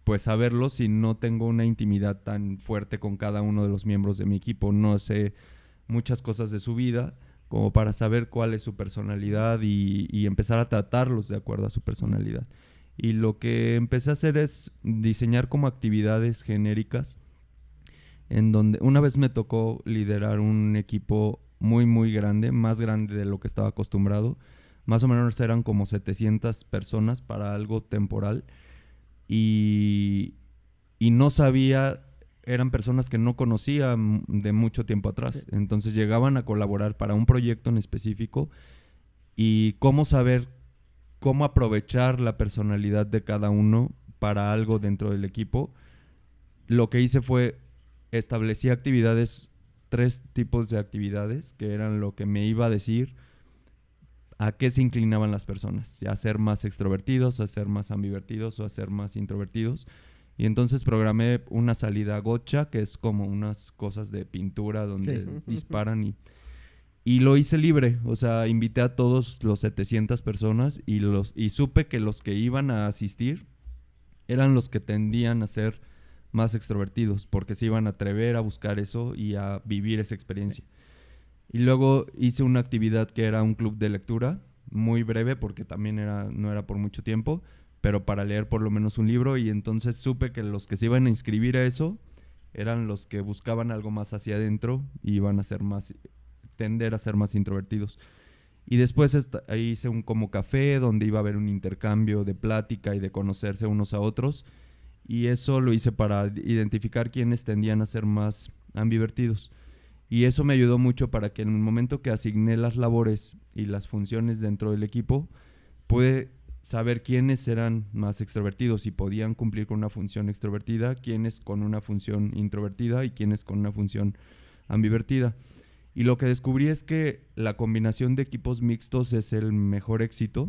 pues saberlo si no tengo una intimidad tan fuerte con cada uno de los miembros de mi equipo? No sé muchas cosas de su vida como para saber cuál es su personalidad y empezar a tratarlos de acuerdo a su personalidad. Y lo que empecé a hacer es diseñar como actividades genéricas, en donde una vez me tocó liderar un equipo muy, muy grande, más grande de lo que estaba acostumbrado. Más o menos eran como 700 personas para algo temporal. Y no sabía, eran personas que no conocía de mucho tiempo atrás. Sí. Entonces llegaban a colaborar para un proyecto en específico, y cómo saber cómo aprovechar la personalidad de cada uno para algo dentro del equipo. Lo que hice fue establecí actividades, 3 tipos de actividades que eran lo que me iba a decir a qué se inclinaban las personas, a ser más extrovertidos, a ser más ambivertidos o a ser más introvertidos. Y entonces programé una salida gocha, que es como unas cosas de pintura donde disparan, y lo hice libre. O sea, invité a todos los 700 personas y supe que los que iban a asistir eran los que tendían a ser más extrovertidos, porque se iban a atrever a buscar eso y a vivir esa experiencia. Y luego hice una actividad que era un club de lectura, muy breve porque también no era por mucho tiempo, pero para leer por lo menos un libro, y entonces supe que los que se iban a inscribir a eso eran los que buscaban algo más hacia adentro y iban a tender a ser más introvertidos. Y después ahí hice un como café donde iba a haber un intercambio de plática y de conocerse unos a otros, y eso lo hice para identificar quiénes tendían a ser más ambivertidos. Y eso me ayudó mucho para que en el momento que asigné las labores y las funciones dentro del equipo, pude saber quiénes eran más extrovertidos y podían cumplir con una función extrovertida, quiénes con una función introvertida y quiénes con una función ambivertida. Y lo que descubrí es que la combinación de equipos mixtos es el mejor éxito,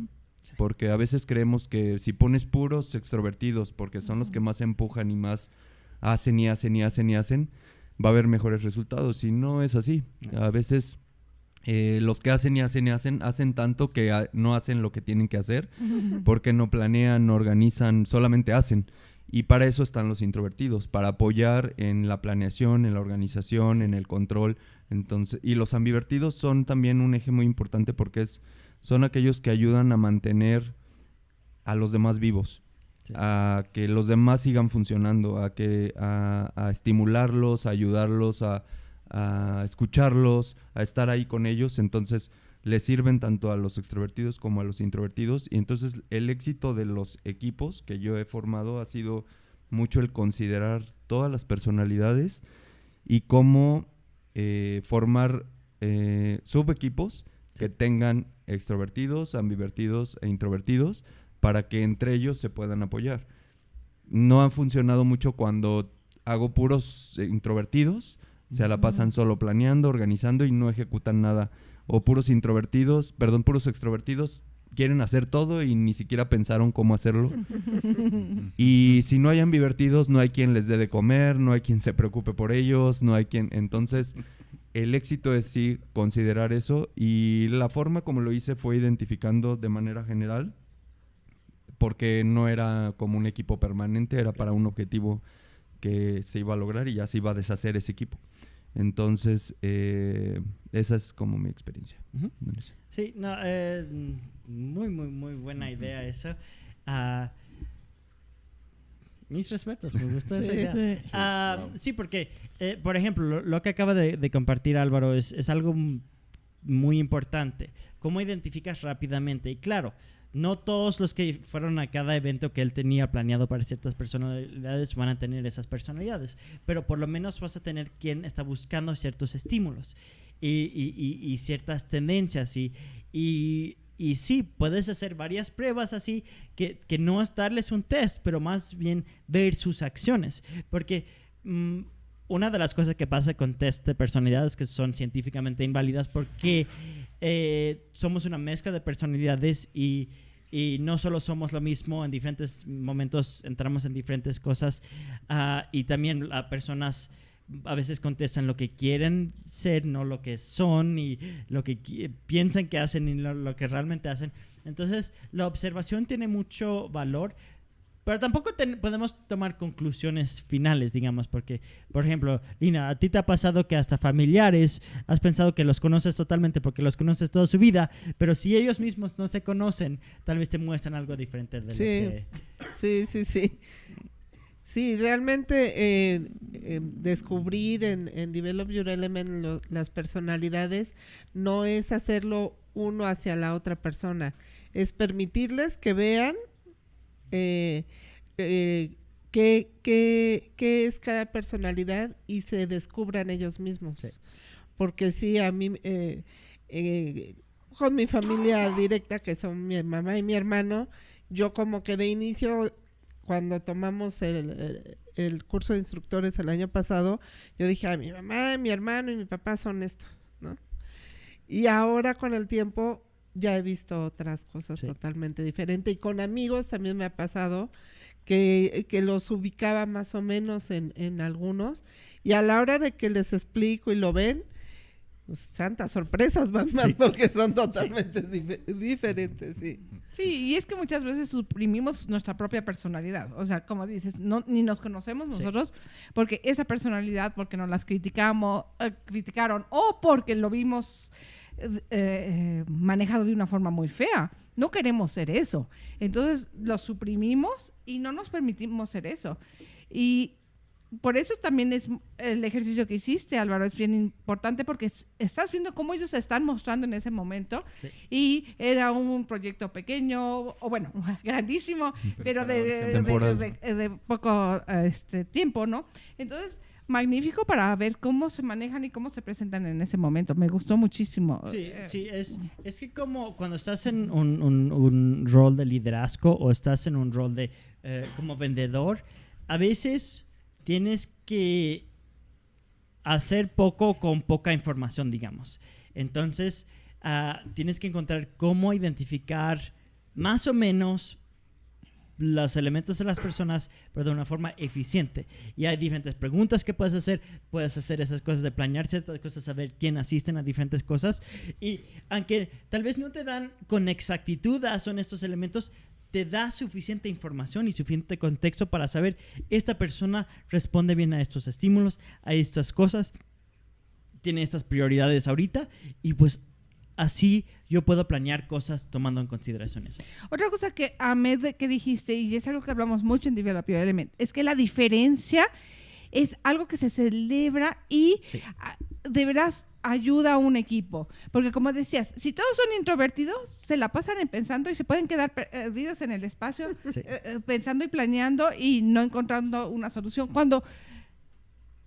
porque a veces creemos que si pones puros extrovertidos, porque son los que más empujan y más hacen y hacen y hacen y hacen, va a haber mejores resultados, y no es así. A veces los que hacen y hacen y hacen tanto que no hacen lo que tienen que hacer, porque no planean, no organizan, solamente hacen. Y para eso están los introvertidos, para apoyar en la planeación, en la organización, en el control. Entonces, y los ambivertidos son también un eje muy importante porque son aquellos que ayudan a mantener a los demás vivos. Sí. A que los demás sigan funcionando, a estimularlos, a ayudarlos, a escucharlos, a estar ahí con ellos. Entonces les sirven tanto a los extrovertidos como a los introvertidos, y entonces el éxito de los equipos que yo he formado ha sido mucho el considerar todas las personalidades y cómo formar subequipos que tengan extrovertidos, ambivertidos e introvertidos, para que entre ellos se puedan apoyar. No ha funcionado mucho cuando hago puros introvertidos, se la pasan solo planeando, organizando y no ejecutan nada. O puros extrovertidos, quieren hacer todo y ni siquiera pensaron cómo hacerlo. Y si no hay ambivertidos, no hay quien les dé de comer, no hay quien se preocupe por ellos, no hay quien... Entonces, el éxito es sí considerar eso, y la forma como lo hice fue identificando de manera general, porque no era como un equipo permanente, era para un objetivo que se iba a lograr y ya se iba a deshacer ese equipo. Entonces, esa es como mi experiencia. Uh-huh. Sí, no, muy buena idea eso. Mis respetos, me gustó esa idea. Sí, porque, por ejemplo, lo que acaba de compartir Álvaro es algo muy importante. ¿Cómo identificas rápidamente? Y claro, no todos los que fueron a cada evento que él tenía planeado para ciertas personalidades van a tener esas personalidades, pero por lo menos vas a tener quien está buscando ciertos estímulos y ciertas tendencias y sí, puedes hacer varias pruebas así que no es darles un test, pero más bien ver sus acciones, porque una de las cosas que pasa con test de personalidades que son científicamente inválidas porque somos una mezcla de personalidades y no solo somos lo mismo, en diferentes momentos entramos en diferentes cosas y también las personas a veces contestan lo que quieren ser, no lo que son y lo que piensan que hacen y lo que realmente hacen. Entonces la observación tiene mucho valor, pero tampoco podemos tomar conclusiones finales, digamos, porque, por ejemplo, Lina, a ti te ha pasado que hasta familiares has pensado que los conoces totalmente porque los conoces toda su vida, pero si ellos mismos no se conocen, tal vez te muestran algo diferente de lo que... Sí. Sí, realmente descubrir en Develop Your Element las personalidades no es hacerlo uno hacia la otra persona, es permitirles que vean qué es cada personalidad y se descubran ellos mismos. Sí. Porque sí, a mí, con mi familia directa, que son mi mamá y mi hermano, yo como que de inicio, cuando tomamos el curso de instructores el año pasado, yo dije, mi mamá, mi hermano y mi papá son esto, ¿no? Y ahora con el tiempo ya he visto otras cosas totalmente diferentes, y con amigos también me ha pasado que los ubicaba más o menos en algunos, y a la hora de que les explico y lo ven, pues, santas sorpresas van porque son totalmente diferentes, sí. Sí, y es que muchas veces suprimimos nuestra propia personalidad, o sea, como dices, ni nos conocemos nosotros, porque esa personalidad, porque nos las criticaron o porque lo vimos manejado de una forma muy fea. No queremos ser eso. Entonces lo suprimimos y no nos permitimos ser eso. Y por eso también es el ejercicio que hiciste, Álvaro, es bien importante porque estás viendo cómo ellos se están mostrando en ese momento. Sí. Y era un proyecto pequeño, o bueno, grandísimo, pero de poco tiempo, ¿no? Entonces, magnífico para ver cómo se manejan y cómo se presentan en ese momento. Me gustó muchísimo. Sí, es que como cuando estás en un rol de liderazgo o estás en un rol de como vendedor, a veces tienes que hacer poco con poca información, digamos. Entonces, tienes que encontrar cómo identificar más o menos los elementos de las personas, pero de una forma eficiente. Y hay diferentes preguntas que puedes hacer. Puedes hacer esas cosas de planear ciertas cosas, saber quién asisten a diferentes cosas. Y aunque tal vez no te dan con exactitud son estos elementos, te da suficiente información y suficiente contexto para saber esta persona responde bien a estos estímulos, a estas cosas, tiene estas prioridades ahorita, y pues así yo puedo planear cosas tomando en consideración eso. Otra cosa que Ahmed que dijiste, y es algo que hablamos mucho en Develop Your Element, es que la diferencia es algo que se celebra y de veras ayuda a un equipo. Porque como decías, si todos son introvertidos, se la pasan pensando y se pueden quedar perdidos en el espacio, pensando y planeando y no encontrando una solución. Cuando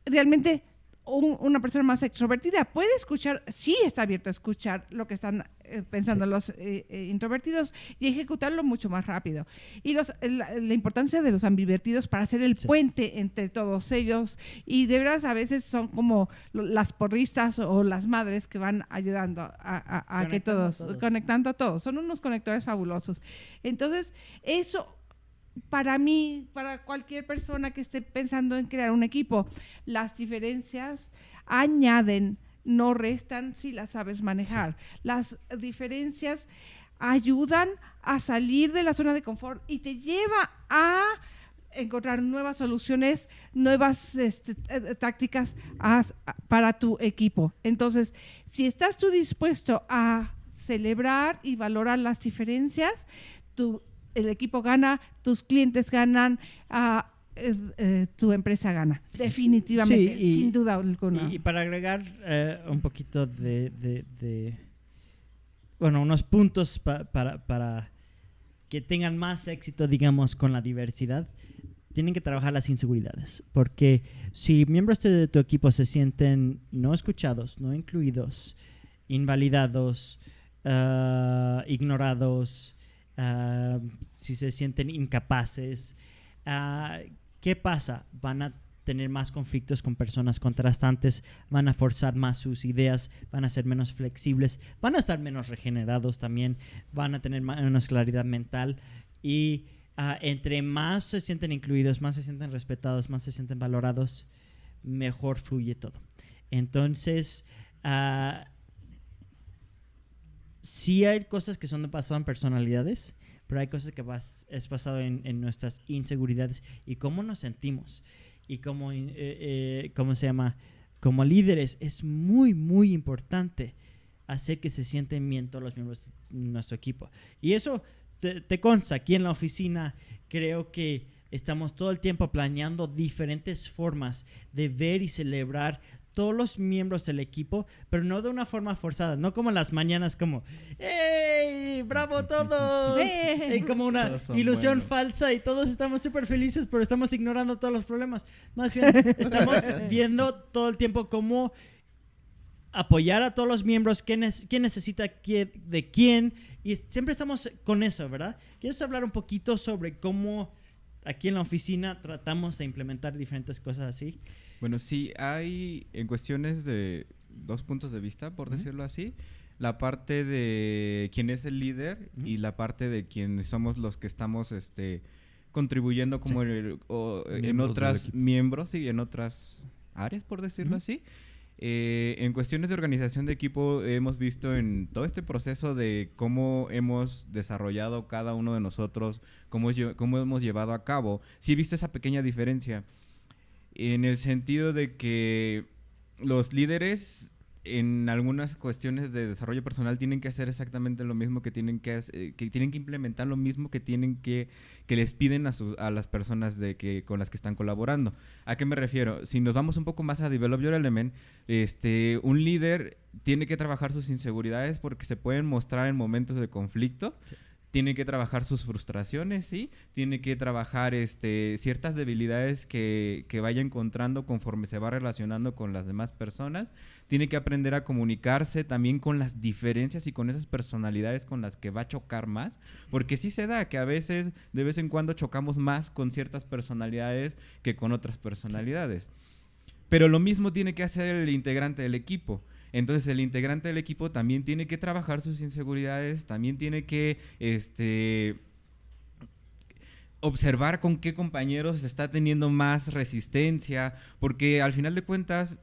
realmente una persona más extrovertida puede escuchar, sí está abierto a escuchar lo que están pensando los introvertidos y ejecutarlo mucho más rápido. Y la importancia de los ambivertidos para hacer el puente entre todos ellos, y de veras a veces son como las porristas o las madres que van ayudando a que todos, conectando a todos. Son unos conectores fabulosos. Entonces, eso... Para mí, para cualquier persona que esté pensando en crear un equipo, las diferencias añaden, no restan si las sabes manejar. Sí. Las diferencias ayudan a salir de la zona de confort y te lleva a encontrar nuevas soluciones, nuevas tácticas para tu equipo. Entonces, si estás tú dispuesto a celebrar y valorar las diferencias, el equipo gana, tus clientes ganan, tu empresa gana. Definitivamente, sí, sin duda alguna. Y para agregar un poquito bueno, unos puntos para que tengan más éxito, digamos, con la diversidad, tienen que trabajar las inseguridades. Porque si miembros de tu equipo se sienten no escuchados, no incluidos, invalidados, ignorados, si se sienten incapaces, ¿qué pasa? Van a tener más conflictos con personas contrastantes, van a forzar más sus ideas, van a ser menos flexibles, van a estar menos regenerados también, van a tener menos claridad mental y entre más se sienten incluidos, más se sienten respetados, más se sienten valorados, mejor fluye todo. Entonces, sí hay cosas que son basado en personalidades, pero hay cosas que es basado en nuestras inseguridades y cómo nos sentimos. Y ¿cómo se llama? Como líderes es muy, muy importante hacer que se sienten bien todos los miembros de nuestro equipo. Y eso te consta, aquí en la oficina creo que estamos todo el tiempo planeando diferentes formas de ver y celebrar todos los miembros del equipo, pero no de una forma forzada, no como en las mañanas como ¡hey! ¡Bravo todos! Como una ilusión falsa y todos estamos súper felices, pero estamos ignorando todos los problemas. Más bien, estamos viendo todo el tiempo cómo apoyar a todos los miembros, quién necesita de quién, y siempre estamos con eso, ¿verdad? ¿Quieres hablar un poquito sobre cómo aquí en la oficina tratamos de implementar diferentes cosas así? Bueno, sí, hay en cuestiones de dos puntos de vista, por decirlo así, la parte de quién es el líder y la parte de quiénes somos los que estamos contribuyendo como en otras miembros y en otras áreas, por decirlo así. En cuestiones de organización de equipo hemos visto en todo este proceso de cómo hemos desarrollado cada uno de nosotros, cómo hemos llevado a cabo, sí he visto esa pequeña diferencia en el sentido de que los líderes en algunas cuestiones de desarrollo personal tienen que hacer exactamente lo mismo que tienen que implementar lo mismo que les piden a las personas con las que están colaborando. ¿A qué me refiero? Si nos vamos un poco más a Develop Your Element, un líder tiene que trabajar sus inseguridades porque se pueden mostrar en momentos de conflicto. Sí. Tiene que trabajar sus frustraciones, ¿sí? Tiene que trabajar ciertas debilidades que vaya encontrando conforme se va relacionando con las demás personas. Tiene que aprender a comunicarse también con las diferencias y con esas personalidades con las que va a chocar más. Porque sí se da que a veces, de vez en cuando, chocamos más con ciertas personalidades que con otras personalidades. Pero lo mismo tiene que hacer el integrante del equipo. Entonces el integrante del equipo también tiene que trabajar sus inseguridades, también tiene que observar con qué compañeros está teniendo más resistencia, porque al final de cuentas,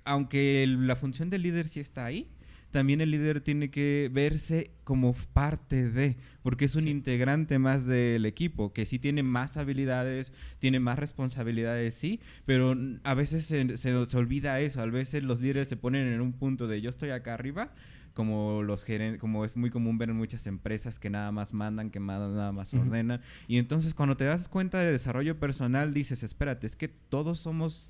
aunque la función del líder sí está ahí, también el líder tiene que verse como parte de, porque es un integrante más del equipo, que sí tiene más habilidades, tiene más responsabilidades, sí, pero a veces se olvida eso. A veces los líderes se ponen en un punto de yo estoy acá arriba, como como es muy común ver en muchas empresas que nada más mandan, que nada más ordenan, y entonces cuando te das cuenta de desarrollo personal dices, espérate, es que todos somos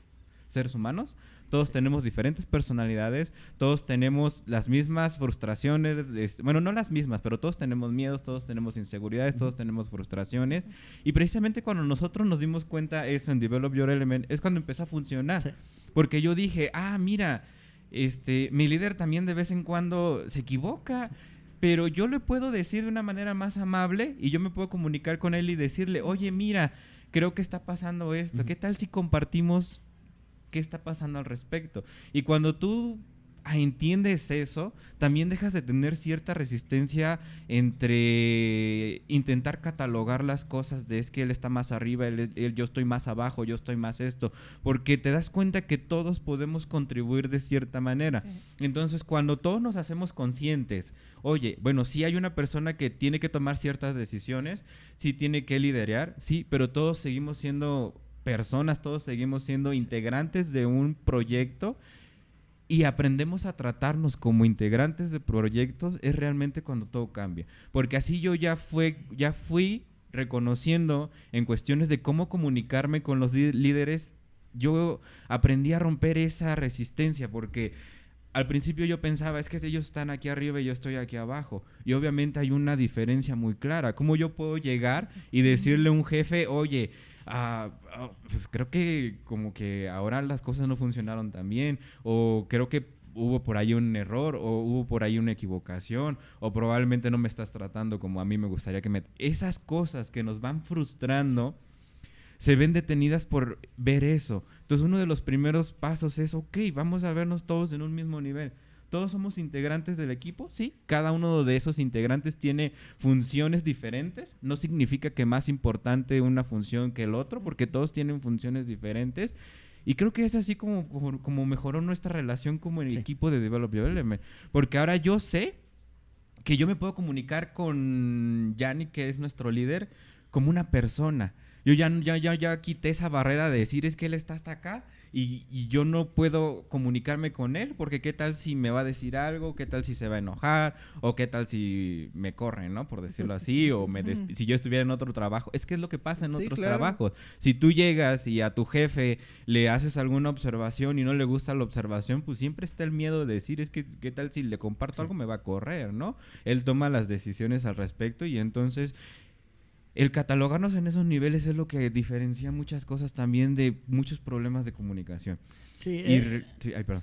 seres humanos, todos tenemos diferentes personalidades, todos tenemos las mismas frustraciones, bueno, no las mismas, pero todos tenemos miedos, todos tenemos inseguridades, todos tenemos frustraciones, y precisamente cuando nosotros nos dimos cuenta eso en Develop Your Element es cuando empezó a funcionar. Sí. Porque yo dije, mira, mi líder también de vez en cuando se equivoca, pero yo le puedo decir de una manera más amable y yo me puedo comunicar con él y decirle, oye, mira, creo que está pasando esto. ¿Qué tal si compartimos qué está pasando al respecto? Y cuando tú entiendes eso, también dejas de tener cierta resistencia entre intentar catalogar las cosas de es que él está más arriba, yo estoy más abajo, yo estoy más esto, porque te das cuenta que todos podemos contribuir de cierta manera. Sí. Entonces, cuando todos nos hacemos conscientes, oye, bueno, sí hay una persona que tiene que tomar ciertas decisiones, sí tiene que liderar, sí, pero todos seguimos siendo personas, todos seguimos siendo integrantes de un proyecto. Y aprendemos a tratarnos como integrantes de proyectos, es realmente cuando todo cambia. Porque así yo ya fui reconociendo en cuestiones de cómo comunicarme con los líderes. Yo aprendí a romper esa resistencia porque al principio yo pensaba, es que ellos están aquí arriba y yo estoy aquí abajo. Y obviamente hay una diferencia muy clara. ¿Cómo yo puedo llegar y decirle a un jefe, oye, pues creo que como que ahora las cosas no funcionaron tan bien, o creo que hubo por ahí un error, o hubo por ahí una equivocación, o probablemente no me estás tratando como a mí me gustaría que me... Esas cosas que nos van frustrando se ven detenidas por ver eso. Entonces uno de los primeros pasos es, ok, vamos a vernos todos en un mismo nivel. ¿Todos somos integrantes del equipo? Sí, cada uno de esos integrantes tiene funciones diferentes. No significa que más importante una función que el otro, porque todos tienen funciones diferentes. Y creo que es así como mejoró nuestra relación como el equipo de Develop Your Element. Porque ahora yo sé que yo me puedo comunicar con Yannick, que es nuestro líder, como una persona. Yo ya quité esa barrera de decir es que él está hasta acá y yo no puedo comunicarme con él porque qué tal si me va a decir algo, qué tal si se va a enojar o qué tal si me corren, ¿no? Por decirlo así, o si yo estuviera en otro trabajo. Es que es lo que pasa en otros trabajos. Si tú llegas y a tu jefe le haces alguna observación y no le gusta la observación, pues siempre está el miedo de decir es que qué tal si le comparto algo me va a correr, ¿no? Él toma las decisiones al respecto y entonces... El catalogarnos en esos niveles es lo que diferencia muchas cosas también de muchos problemas de comunicación. Sí, perdón.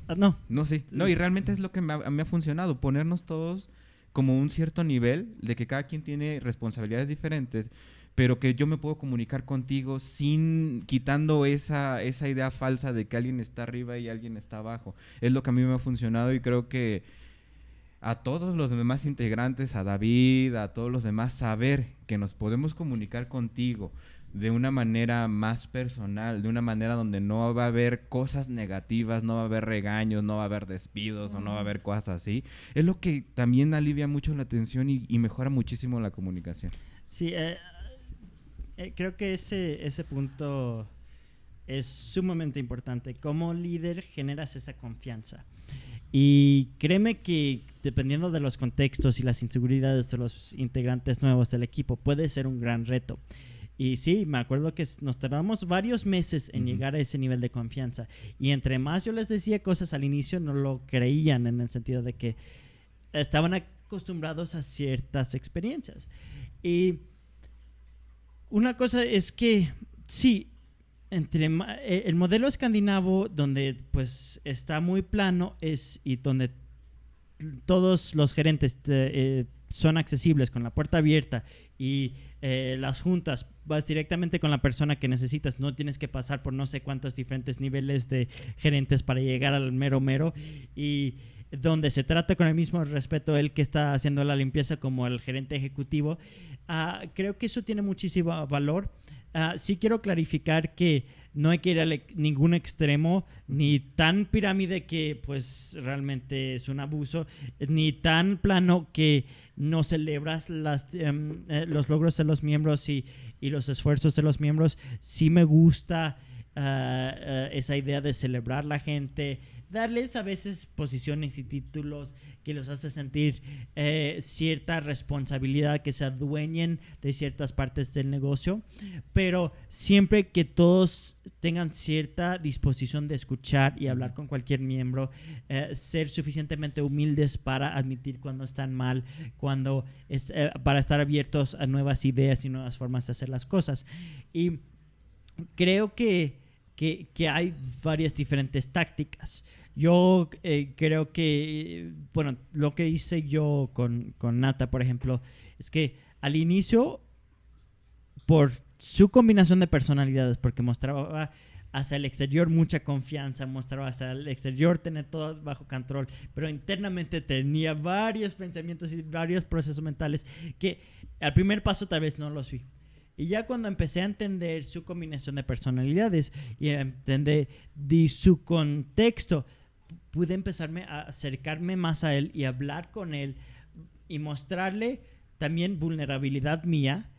Sí. No, y realmente es lo que me ha funcionado, ponernos todos como un cierto nivel de que cada quien tiene responsabilidades diferentes, pero que yo me puedo comunicar contigo sin quitando esa idea falsa de que alguien está arriba y alguien está abajo. Es lo que a mí me ha funcionado y creo que a todos los demás integrantes, a David, a todos los demás, saber que nos podemos comunicar contigo de una manera más personal, de una manera donde no va a haber cosas negativas, no va a haber regaños, no va a haber despidos o no va a haber cosas así, es lo que también alivia mucho la tensión y mejora muchísimo la comunicación. Sí, creo que ese punto es sumamente importante. Como líder generas esa confianza. Y créeme que dependiendo de los contextos y las inseguridades de los integrantes nuevos del equipo, puede ser un gran reto. Y sí, me acuerdo que nos tardamos varios meses en llegar a ese nivel de confianza. Y entre más yo les decía cosas al inicio, no lo creían en el sentido de que estaban acostumbrados a ciertas experiencias. Y una cosa es que, sí, el modelo escandinavo donde pues está muy plano y donde todos los gerentes son accesibles con la puerta abierta y las juntas vas directamente con la persona que necesitas, no tienes que pasar por no sé cuántos diferentes niveles de gerentes para llegar al mero y donde se trata con el mismo respeto el que está haciendo la limpieza como el gerente ejecutivo. Creo que eso tiene muchísimo valor. Sí quiero clarificar que no hay que ir a ningún extremo, ni tan pirámide que pues realmente es un abuso, ni tan plano que no celebras los logros de los miembros y los esfuerzos de los miembros. Sí me gusta esa idea de celebrar la gente, darles a veces posiciones y títulos que los hace sentir cierta responsabilidad, que se adueñen de ciertas partes del negocio, pero siempre que todos tengan cierta disposición de escuchar y hablar con cualquier miembro, ser suficientemente humildes para admitir cuando están mal, para estar abiertos a nuevas ideas y nuevas formas de hacer las cosas. Y creo que que hay varias diferentes tácticas. Yo creo que, bueno, lo que hice yo con Nata, por ejemplo, es que al inicio, por su combinación de personalidades, porque mostraba hacia el exterior mucha confianza, mostraba hacia el exterior tener todo bajo control, pero internamente tenía varios pensamientos y varios procesos mentales que al primer paso tal vez no los vi. Y ya cuando empecé a entender su combinación de personalidades y a entender su contexto, pude empezarme a acercarme más a él y hablar con él y mostrarle también vulnerabilidad mía,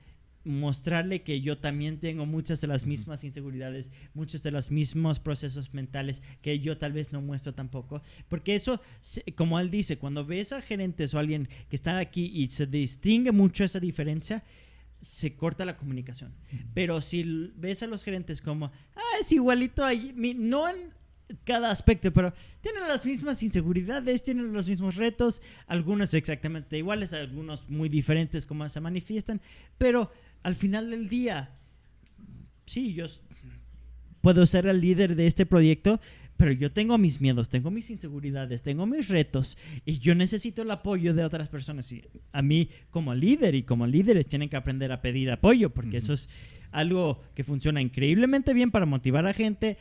mostrarle que yo también tengo muchas de las mismas inseguridades, muchos de los mismos procesos mentales que yo tal vez no muestro tampoco, porque eso, como él dice, cuando ves a gerentes o alguien que está aquí y se distingue mucho esa diferencia, se corta la comunicación. Pero si ves a los gerentes como, es igualito ahí, no en cada aspecto, pero tienen las mismas inseguridades, tienen los mismos retos, algunos exactamente iguales, algunos muy diferentes como se manifiestan, pero al final del día, sí, yo puedo ser el líder de este proyecto, pero yo tengo mis miedos, tengo mis inseguridades, tengo mis retos y yo necesito el apoyo de otras personas. Y a mí como líder y como líderes tienen que aprender a pedir apoyo, porque eso es algo que funciona increíblemente bien para motivar a gente,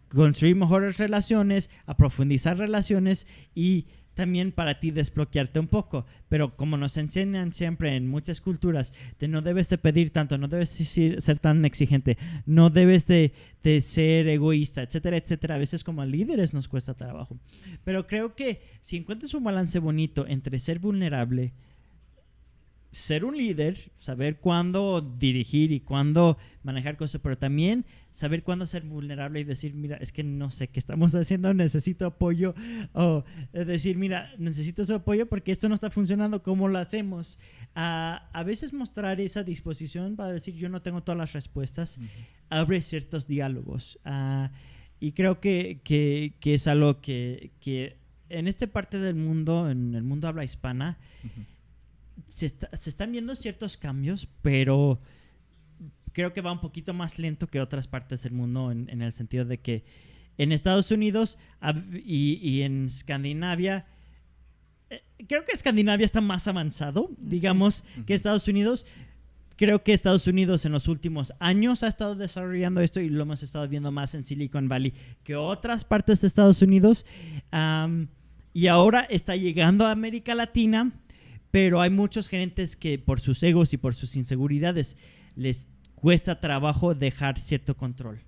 construir mejores relaciones, a profundizar relaciones y también para ti desbloquearte un poco. Pero como nos enseñan siempre en muchas culturas, no debes de pedir tanto, no debes ser tan exigente, no debes de ser egoísta, etcétera, etcétera. A veces como líderes nos cuesta trabajo. Pero creo que si encuentras un balance bonito entre ser vulnerable, ser un líder, saber cuándo dirigir y cuándo manejar cosas, pero también saber cuándo ser vulnerable y decir, mira, es que no sé qué estamos haciendo, necesito apoyo, o decir, mira, necesito su apoyo porque esto no está funcionando, ¿cómo lo hacemos? A veces mostrar esa disposición para decir, yo no tengo todas las respuestas, abre ciertos diálogos. Y creo que es algo que en esta parte del mundo, en el mundo habla hispana, se están viendo ciertos cambios, pero creo que va un poquito más lento que otras partes del mundo en el sentido de que en Estados Unidos y en Escandinavia, creo que Escandinavia está más avanzado, digamos, que Estados Unidos. Creo que Estados Unidos en los últimos años ha estado desarrollando esto y lo hemos estado viendo más en Silicon Valley que otras partes de Estados Unidos. Y ahora está llegando a América Latina. Pero hay muchos gerentes que por sus egos y por sus inseguridades les cuesta trabajo dejar cierto control.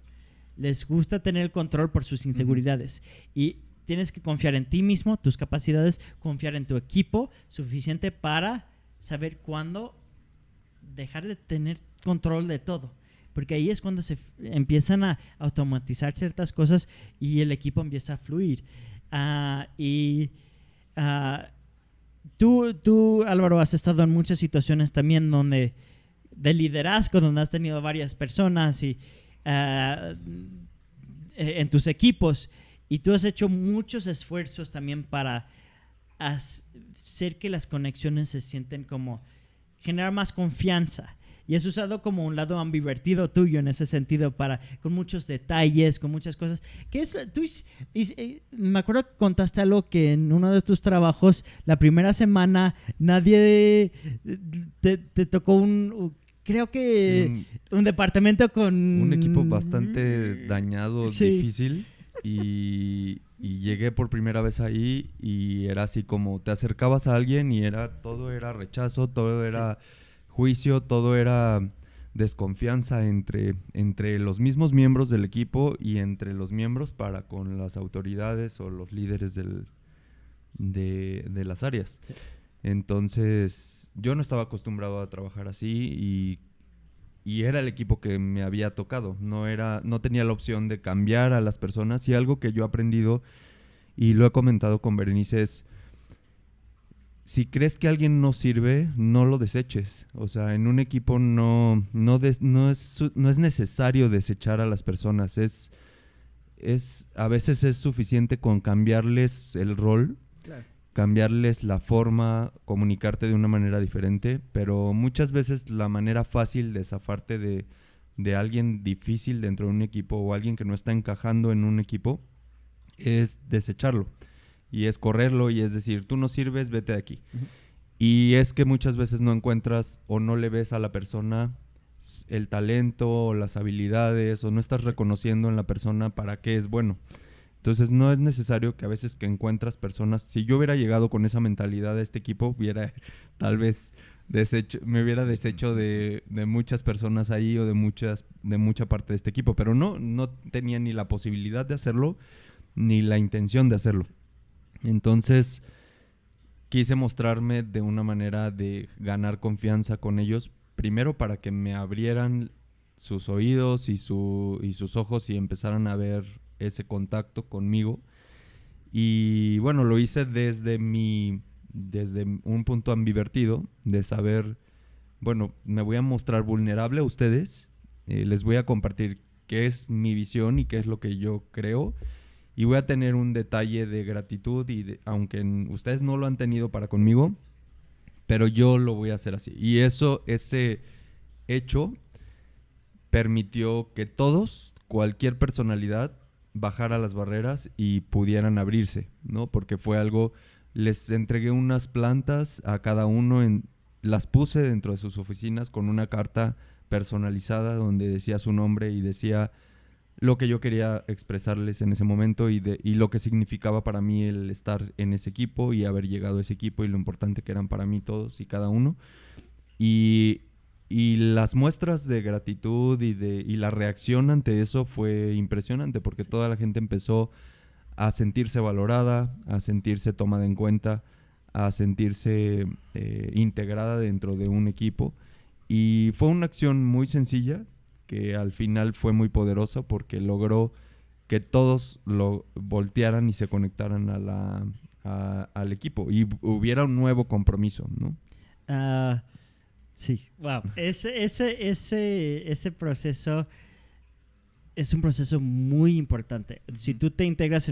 Les gusta tener el control por sus inseguridades. Y tienes que confiar en ti mismo, tus capacidades, confiar en tu equipo suficiente para saber cuándo dejar de tener control de todo. Porque ahí es cuando se empiezan a automatizar ciertas cosas y el equipo empieza a fluir. Tú, Álvaro, has estado en muchas situaciones también de liderazgo, donde has tenido varias personas y en tus equipos, y tú has hecho muchos esfuerzos también para hacer que las conexiones se sienten como generar más confianza. Y has usado como un lado ambivertido tuyo en ese sentido, con muchos detalles, con muchas cosas. Me acuerdo que contaste algo que en uno de tus trabajos, la primera semana, nadie te tocó creo que un departamento con... Un equipo bastante dañado, sí, difícil. Y llegué por primera vez ahí y era así como te acercabas a alguien y todo era rechazo, todo era... juicio, todo era desconfianza entre los mismos miembros del equipo y entre los miembros para con las autoridades o los líderes de las áreas. Entonces, yo no estaba acostumbrado a trabajar así y era el equipo que me había tocado. No tenía la opción de cambiar a las personas, y algo que yo he aprendido y lo he comentado con Berenice es: si crees que alguien no sirve, no lo deseches. O sea, en un equipo no es necesario desechar a las personas. A veces es suficiente con cambiarles el rol, claro, cambiarles la forma, comunicarte de una manera diferente, pero muchas veces la manera fácil de zafarte de de alguien difícil dentro de un equipo o alguien que no está encajando en un equipo es desecharlo y es correrlo y es decir, tú no sirves, vete de aquí. Ujú. Y es que muchas veces no encuentras o no le ves a la persona el talento o las habilidades o no estás reconociendo en la persona para qué es bueno. Entonces no es necesario que a veces que encuentras personas, si yo hubiera llegado con esa mentalidad a este equipo, hubiera tal vez me hubiera deshecho de muchas personas ahí o de mucha parte de este equipo, pero no tenía ni la posibilidad de hacerlo ni la intención de hacerlo. Entonces quise mostrarme de una manera de ganar confianza con ellos, primero para que me abrieran sus oídos y sus ojos y empezaran a ver ese contacto conmigo. Y bueno, lo hice desde un punto ambivertido de saber, bueno, me voy a mostrar vulnerable a ustedes, les voy a compartir qué es mi visión y qué es lo que yo creo, y voy a tener un detalle de gratitud aunque ustedes no lo han tenido para conmigo, pero yo lo voy a hacer así. Y ese hecho permitió que cualquier personalidad bajara las barreras y pudieran abrirse, ¿no? Porque fue algo, les entregué unas plantas a cada uno, las puse dentro de sus oficinas con una carta personalizada donde decía su nombre y decía lo que yo quería expresarles en ese momento y lo que significaba para mí el estar en ese equipo y haber llegado a ese equipo y lo importante que eran para mí todos y cada uno. Y las muestras de gratitud y la reacción ante eso fue impresionante porque toda la gente empezó a sentirse valorada, a sentirse tomada en cuenta, a sentirse integrada dentro de un equipo. Y fue una acción muy sencilla que al final fue muy poderosa porque logró que todos lo voltearan y se conectaran al equipo y hubiera un nuevo compromiso, ¿no? Sí, wow. Ese proceso es un proceso muy importante. Si tú te integras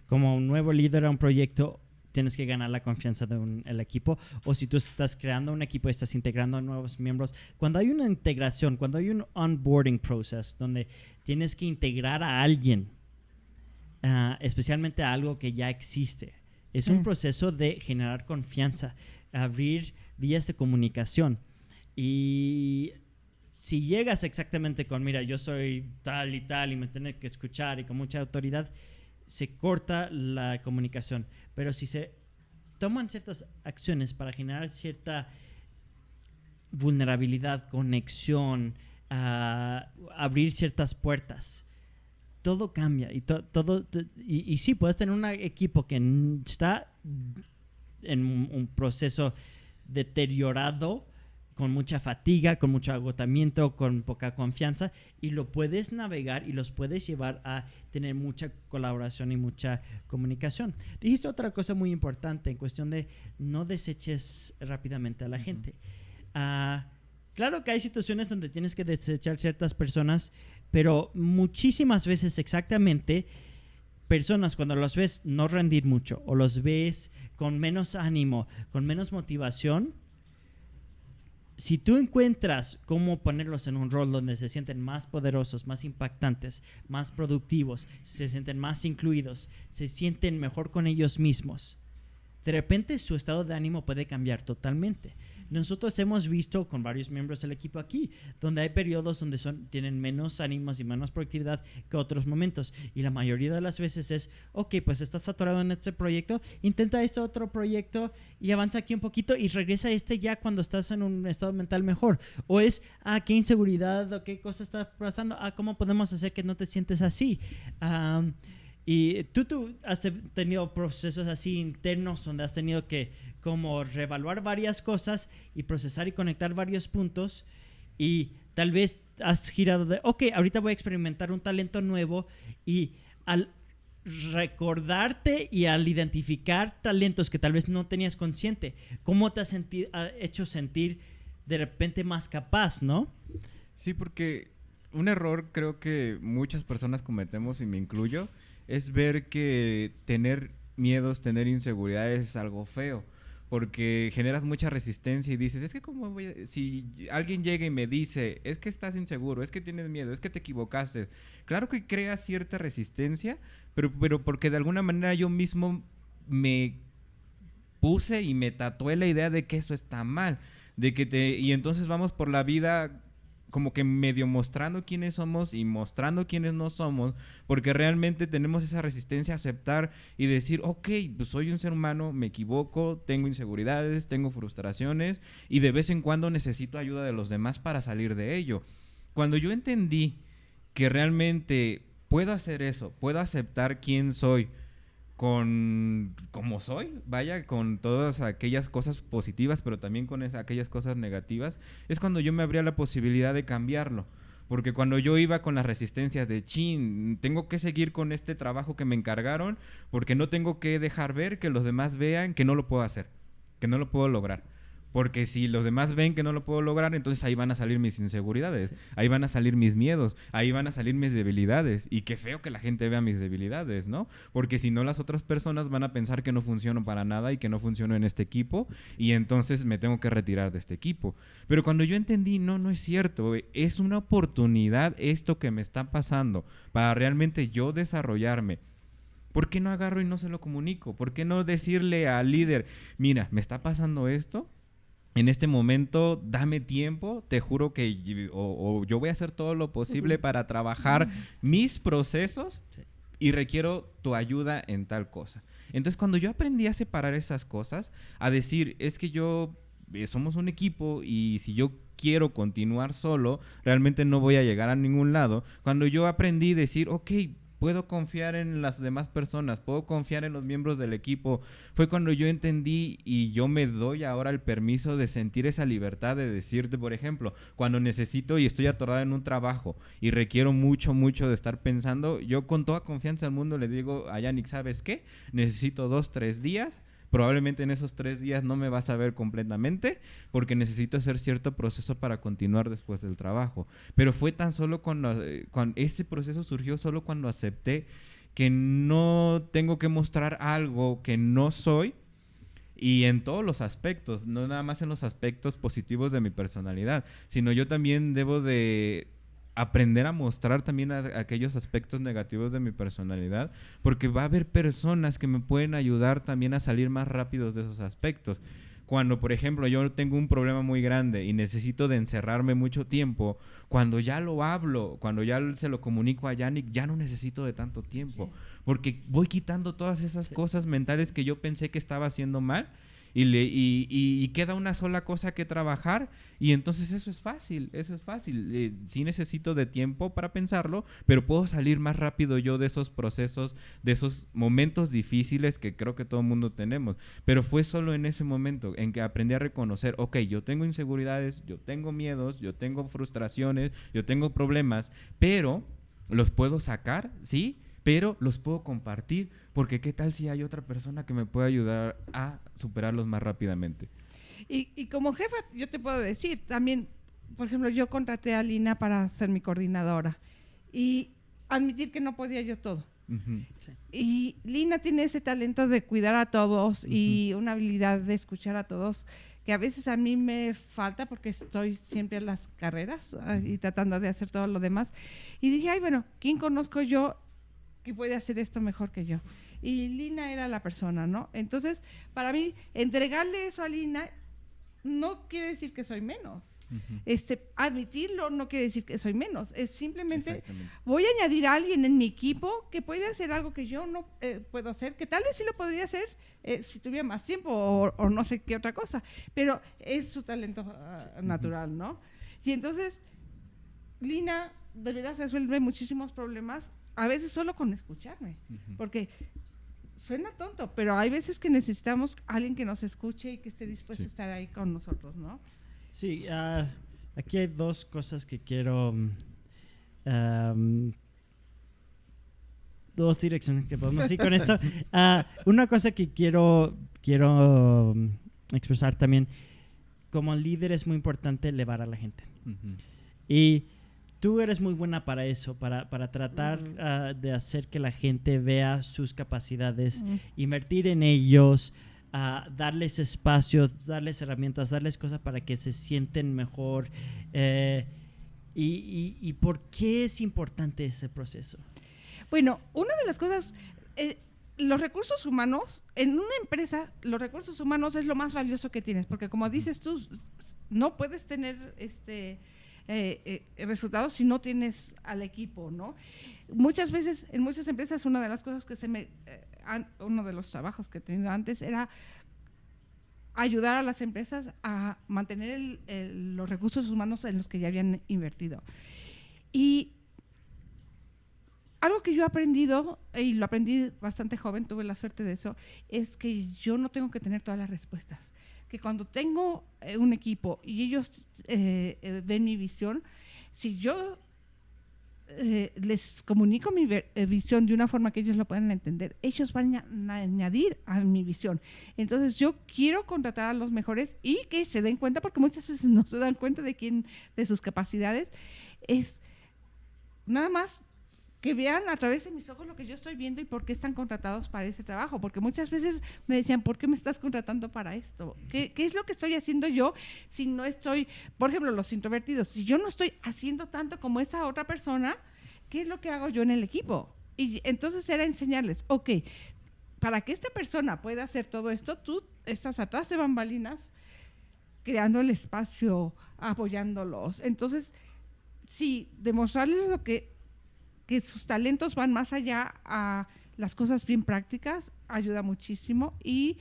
como un nuevo líder a un proyecto, tienes que ganar la confianza del equipo. O si tú estás creando un equipo y estás integrando a nuevos miembros, cuando hay una integración, cuando hay un onboarding process donde tienes que integrar a alguien, especialmente a algo que ya existe, es un proceso de generar confianza, abrir vías de comunicación. Y si llegas exactamente con, mira, yo soy tal y me tienes que escuchar y con mucha autoridad, se corta la comunicación. Pero si se toman ciertas acciones para generar cierta vulnerabilidad, conexión, abrir ciertas puertas, todo cambia. Y sí, puedes tener un equipo que está en un proceso deteriorado, con mucha fatiga, con mucho agotamiento, con poca confianza, y lo puedes navegar y los puedes llevar a tener mucha colaboración y mucha comunicación. Dijiste otra cosa muy importante en cuestión de no deseches rápidamente a la gente. Claro que hay situaciones donde tienes que desechar ciertas personas, pero muchísimas veces exactamente personas cuando los ves no rendir mucho o los ves con menos ánimo, con menos motivación, si tú encuentras cómo ponerlos en un rol donde se sienten más poderosos, más impactantes, más productivos, se sienten más incluidos, se sienten mejor con ellos mismos, de repente su estado de ánimo puede cambiar totalmente. Nosotros hemos visto con varios miembros del equipo aquí, donde hay periodos donde tienen menos ánimos y menos productividad que otros momentos. Y la mayoría de las veces es, ok, pues estás atorado en este proyecto, intenta este otro proyecto y avanza aquí un poquito y regresa a ya cuando estás en un estado mental mejor. O es, qué inseguridad o qué cosa está pasando, ¿cómo podemos hacer que no te sientes así? Y tú has tenido procesos así internos donde has tenido que como reevaluar varias cosas y procesar y conectar varios puntos y tal vez has girado de, ok, ahorita voy a experimentar un talento nuevo y al recordarte y al identificar talentos que tal vez no tenías consciente, ¿cómo te has hecho sentir de repente más capaz, no? Sí, porque un error creo que muchas personas cometemos, y me incluyo, es ver que tener miedos, tener inseguridades es algo feo. porque generas mucha resistencia y dices, es que si alguien llega y me dice, es que estás inseguro, es que tienes miedo, es que te equivocaste, claro que crea cierta resistencia, pero porque de alguna manera yo mismo me puse y me tatué la idea de que eso está mal, y entonces vamos por la vida como que medio mostrando quiénes somos y mostrando quiénes no somos, porque realmente tenemos esa resistencia a aceptar y decir, ok, pues soy un ser humano, me equivoco, tengo inseguridades, tengo frustraciones y de vez en cuando necesito ayuda de los demás para salir de ello. Cuando yo entendí que realmente puedo hacer eso, puedo aceptar quién soy, como soy, vaya, con todas aquellas cosas positivas, pero también con aquellas cosas negativas, es cuando yo me abría la posibilidad de cambiarlo. Porque cuando yo iba con las resistencias de chin, tengo que seguir con este trabajo que me encargaron, porque no tengo que dejar ver que los demás vean que no lo puedo hacer, que no lo puedo lograr. Porque si los demás ven que no lo puedo lograr, entonces ahí van a salir mis inseguridades, sí. Ahí van a salir mis miedos, ahí van a salir mis debilidades. Y qué feo que la gente vea mis debilidades, ¿no? Porque si no, las otras personas van a pensar que no funciono para nada y que no funciono en este equipo, y entonces me tengo que retirar de este equipo. Pero cuando yo entendí, no es cierto, es una oportunidad esto que me está pasando para realmente yo desarrollarme. ¿Por qué no agarro y no se lo comunico? ¿Por qué no decirle al líder, mira, me está pasando esto? En este momento, dame tiempo, te juro que yo voy a hacer todo lo posible para trabajar mis procesos y requiero tu ayuda en tal cosa. Entonces, cuando yo aprendí a separar esas cosas, a decir, es que somos un equipo y si yo quiero continuar solo, realmente no voy a llegar a ningún lado. Cuando yo aprendí a decir, ok, puedo confiar en las demás personas, puedo confiar en los miembros del equipo. Fue cuando yo entendí y yo me doy ahora el permiso de sentir esa libertad de decirte, por ejemplo, cuando necesito y estoy atorado en un trabajo y requiero mucho de estar pensando, yo con toda confianza del mundo le digo a Yannick, ¿sabes qué? Necesito 2-3 días. Probablemente en esos 3 días no me vas a ver completamente porque necesito hacer cierto proceso para continuar después del trabajo. Pero fue tan solo cuando este proceso surgió solo cuando acepté que no tengo que mostrar algo que no soy y en todos los aspectos, no nada más en los aspectos positivos de mi personalidad, sino yo también debo de aprender a mostrar también aquellos aspectos negativos de mi personalidad, porque va a haber personas que me pueden ayudar también a salir más rápidos de esos aspectos. Cuando, por ejemplo, yo tengo un problema muy grande y necesito de encerrarme mucho tiempo, cuando ya lo hablo, cuando ya se lo comunico a Yannick, ya no necesito de tanto tiempo, porque voy quitando todas esas cosas mentales que yo pensé que estaba haciendo mal y queda una sola cosa que trabajar y entonces eso es fácil. Sí necesito de tiempo para pensarlo, pero puedo salir más rápido yo de esos procesos, de esos momentos difíciles que creo que todo el mundo tenemos. Pero fue solo en ese momento en que aprendí a reconocer, ok, yo tengo inseguridades, yo tengo miedos, yo tengo frustraciones, yo tengo problemas, pero los puedo sacar, ¿sí? Pero los puedo compartir, porque ¿qué tal si hay otra persona que me pueda ayudar a superarlos más rápidamente? Y como jefa, yo te puedo decir, también, por ejemplo, yo contraté a Lina para ser mi coordinadora y admitir que no podía yo todo. Uh-huh. Y Lina tiene ese talento de cuidar a todos y una habilidad de escuchar a todos que a veces a mí me falta porque estoy siempre en las carreras y tratando de hacer todo lo demás. Y dije, ay, bueno, ¿quién conozco yo que puede hacer esto mejor que yo? Y Lina era la persona, ¿no? Entonces, para mí, entregarle eso a Lina no quiere decir que soy menos. Uh-huh. Admitirlo no quiere decir que soy menos. Es simplemente, voy a añadir a alguien en mi equipo que puede hacer algo que yo no puedo hacer, que tal vez sí lo podría hacer si tuviera más tiempo o no sé qué otra cosa, pero es su talento natural, ¿no? Y entonces, Lina de verdad resuelve muchísimos problemas, a veces solo con escucharme, porque suena tonto, pero hay veces que necesitamos a alguien que nos escuche y que esté dispuesto a estar ahí con nosotros, ¿no? Sí, aquí hay dos cosas que quiero, dos direcciones que podemos ir con esto. Una cosa que quiero expresar también, como líder es muy importante elevar a la gente. Uh-huh. Y tú eres muy buena para eso, para tratar de hacer que la gente vea sus capacidades, invertir en ellos, darles espacio, darles herramientas, darles cosas para que se sienten mejor. ¿Y por qué es importante ese proceso? Bueno, una de las cosas, los recursos humanos, en una empresa, los recursos humanos es lo más valioso que tienes, porque como dices tú, no puedes tener resultados si no tienes al equipo, ¿no? Muchas veces, en muchas empresas, una de las cosas que uno de los trabajos que he tenido antes era ayudar a las empresas a mantener los recursos humanos en los que ya habían invertido. Y algo que yo he aprendido, y lo aprendí bastante joven, tuve la suerte de eso, es que yo no tengo que tener todas las respuestas. Que cuando tengo un equipo y ellos ven mi visión, si yo les comunico mi visión de una forma que ellos lo puedan entender, ellos van a añadir a mi visión. Entonces yo quiero contratar a los mejores y que se den cuenta, porque muchas veces no se dan cuenta de sus capacidades, es nada más que vean a través de mis ojos lo que yo estoy viendo y por qué están contratados para ese trabajo, porque muchas veces me decían, ¿por qué me estás contratando para esto? ¿Qué es lo que estoy haciendo yo si no estoy, por ejemplo, los introvertidos, si yo no estoy haciendo tanto como esa otra persona, ¿qué es lo que hago yo en el equipo? Y entonces era enseñarles, ok, para que esta persona pueda hacer todo esto, tú estás atrás de bambalinas, creando el espacio, apoyándolos. Entonces, sí, demostrarles que sus talentos van más allá a las cosas bien prácticas, ayuda muchísimo, y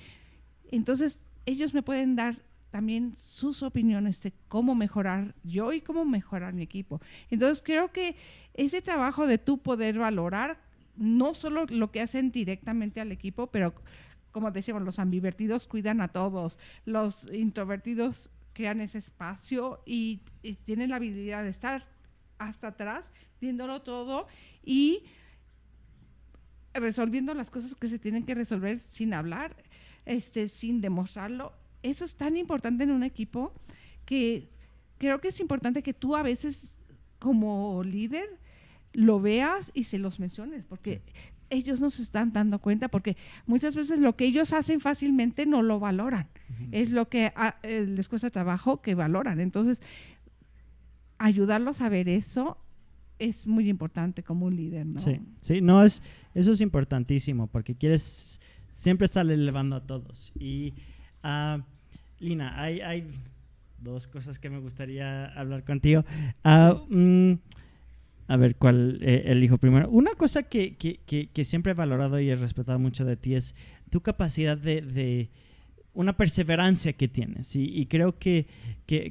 entonces ellos me pueden dar también sus opiniones de cómo mejorar yo y cómo mejorar mi equipo. Entonces creo que ese trabajo de tú poder valorar no solo lo que hacen directamente al equipo, pero como decíamos, los ambivertidos cuidan a todos, los introvertidos crean ese espacio y tienen la habilidad de estar hasta atrás, viéndolo todo y resolviendo las cosas que se tienen que resolver sin hablar, sin demostrarlo. Eso es tan importante en un equipo que creo que es importante que tú a veces como líder lo veas y se los menciones, porque ellos no se están dando cuenta, porque muchas veces lo que ellos hacen fácilmente no lo valoran. Es lo que les cuesta trabajo que valoran. Entonces, ayudarlos a ver eso es muy importante como un líder, ¿no? Sí, no, eso es importantísimo, porque quieres siempre estar elevando a todos. Y Lina, hay dos cosas que me gustaría hablar contigo. A ver, ¿cuál elijo primero? Una cosa que siempre he valorado y he respetado mucho de ti es tu capacidad de una perseverancia que tienes. Y creo que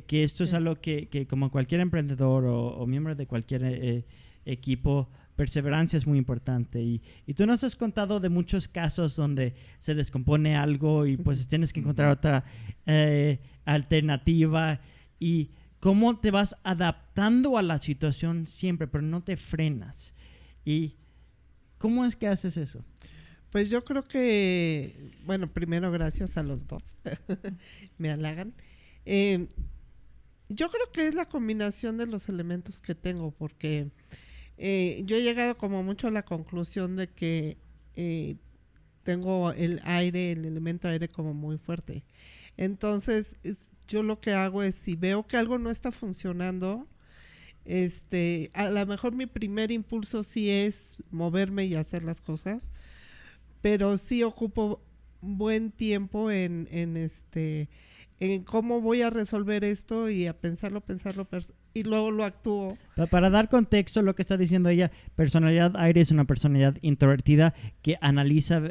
esto es algo que como cualquier emprendedor o miembro de cualquier equipo, perseverancia es muy importante. Y tú nos has contado de muchos casos donde se descompone algo y pues tienes que encontrar otra alternativa. Y cómo te vas adaptando a la situación siempre, pero no te frenas. ¿Y cómo es que haces eso? Pues yo creo que, bueno, primero gracias a los dos, me halagan. Yo creo que es la combinación de los elementos que tengo, porque yo he llegado como mucho a la conclusión de que tengo el elemento aire como muy fuerte. Entonces, yo lo que hago es, si veo que algo no está funcionando, a lo mejor mi primer impulso sí es moverme y hacer las cosas, pero sí ocupo buen tiempo en cómo voy a resolver esto y a pensarlo y luego lo actúo. Para dar contexto, lo que está diciendo ella, personalidad aire es una personalidad introvertida que analiza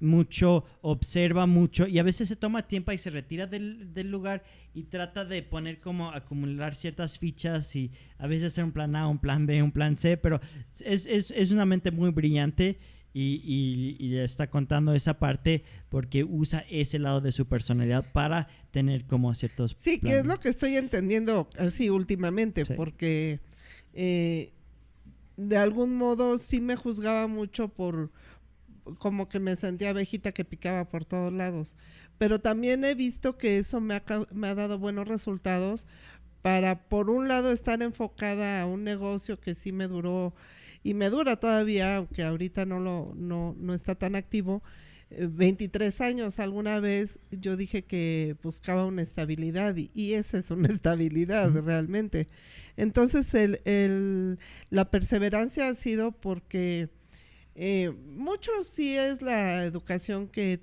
mucho, observa mucho y a veces se toma tiempo y se retira del lugar y trata de poner como acumular ciertas fichas y a veces hacer un plan A, un plan B, un plan C, pero es una mente muy brillante. Y está contando esa parte porque usa ese lado de su personalidad para tener como ciertos sí, planes. Que es lo que estoy entendiendo así últimamente, sí. Porque de algún modo sí me juzgaba mucho por como que me sentía abejita que picaba por todos lados, pero también he visto que eso me ha dado buenos resultados para, por un lado, estar enfocada a un negocio que sí me duró y me dura todavía, aunque ahorita no está tan activo, 23 años. Alguna vez yo dije que buscaba una estabilidad y esa es una estabilidad realmente. Entonces la perseverancia ha sido porque mucho sí es la educación que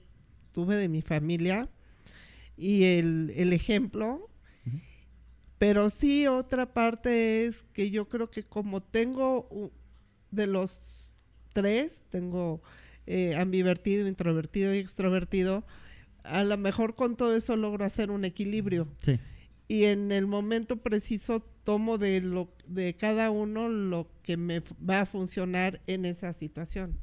tuve de mi familia y el ejemplo. Pero sí, otra parte es que yo creo que como tengo de los tres, tengo ambivertido, introvertido y extrovertido, a lo mejor con todo eso logro hacer un equilibrio. Sí. Y en el momento preciso tomo de cada uno lo que me va a funcionar en esa situación.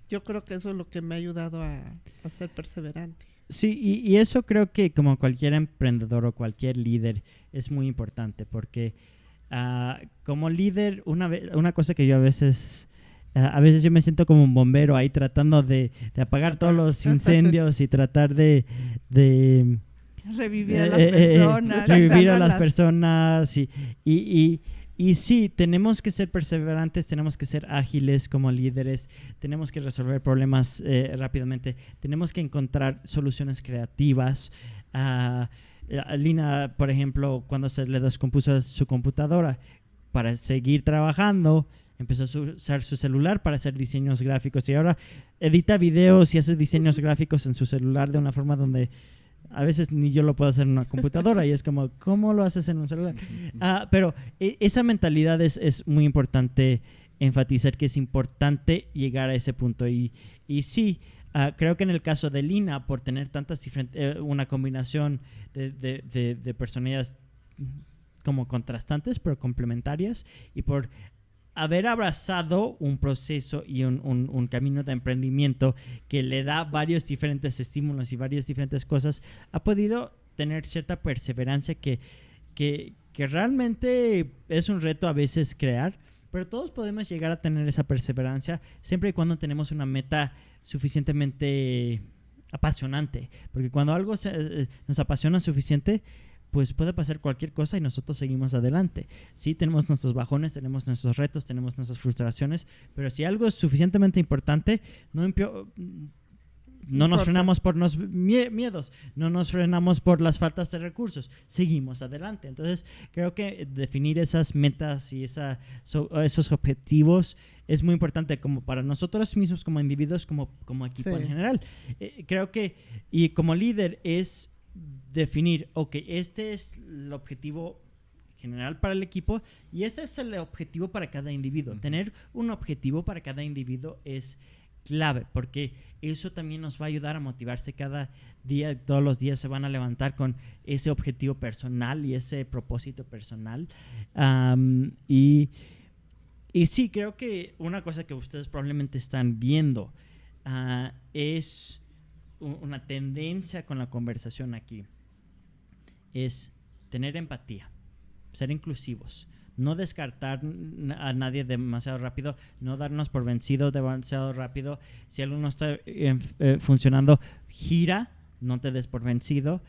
Yo creo que eso es lo que me ha ayudado a ser perseverante. Sí, y eso creo que como cualquier emprendedor o cualquier líder es muy importante porque como líder, una cosa que yo a veces yo me siento como un bombero ahí tratando de apagar todos los incendios y tratar de revivir a las personas. Revivir a las personas y sí, tenemos que ser perseverantes, tenemos que ser ágiles como líderes, tenemos que resolver problemas rápidamente, tenemos que encontrar soluciones creativas. A Lina, por ejemplo, cuando se le descompuso su computadora, para seguir trabajando, empezó a usar su celular para hacer diseños gráficos y ahora edita videos y hace diseños gráficos en su celular de una forma donde a veces ni yo lo puedo hacer en una computadora y es como, ¿cómo lo haces en un celular? Pero esa mentalidad es muy importante enfatizar, que es importante llegar a ese punto. Y sí, creo que en el caso de Lina, por tener tantas diferentes, una combinación de personalidades como contrastantes pero complementarias, y por haber abrazado un proceso y un camino de emprendimiento que le da varios diferentes estímulos y varias diferentes cosas, ha podido tener cierta perseverancia que realmente es un reto a veces crear, pero todos podemos llegar a tener esa perseverancia siempre y cuando tenemos una meta suficientemente apasionante, porque cuando algo nos apasiona suficiente, pues puede pasar cualquier cosa y nosotros seguimos adelante. Sí, tenemos nuestros bajones, tenemos nuestros retos, tenemos nuestras frustraciones, pero si algo es suficientemente importante, no nos frenamos por los miedos, no nos frenamos por las faltas de recursos, seguimos adelante. Entonces, creo que definir esas metas y esos objetivos es muy importante, como para nosotros mismos como individuos, como equipo en general. Creo que, y como líder, es definir, ok, este es el objetivo general para el equipo y este es el objetivo para cada individuo. Tener un objetivo para cada individuo es clave, porque eso también nos va a ayudar a motivarse cada día. Todos los días se van a levantar con ese objetivo personal y ese propósito personal. Y sí, creo que una cosa que ustedes probablemente están viendo es una tendencia con la conversación aquí, es tener empatía, ser inclusivos, no descartar a nadie demasiado rápido, no darnos por vencidos demasiado rápido. Si algo no está funcionando, gira, no te des por vencido.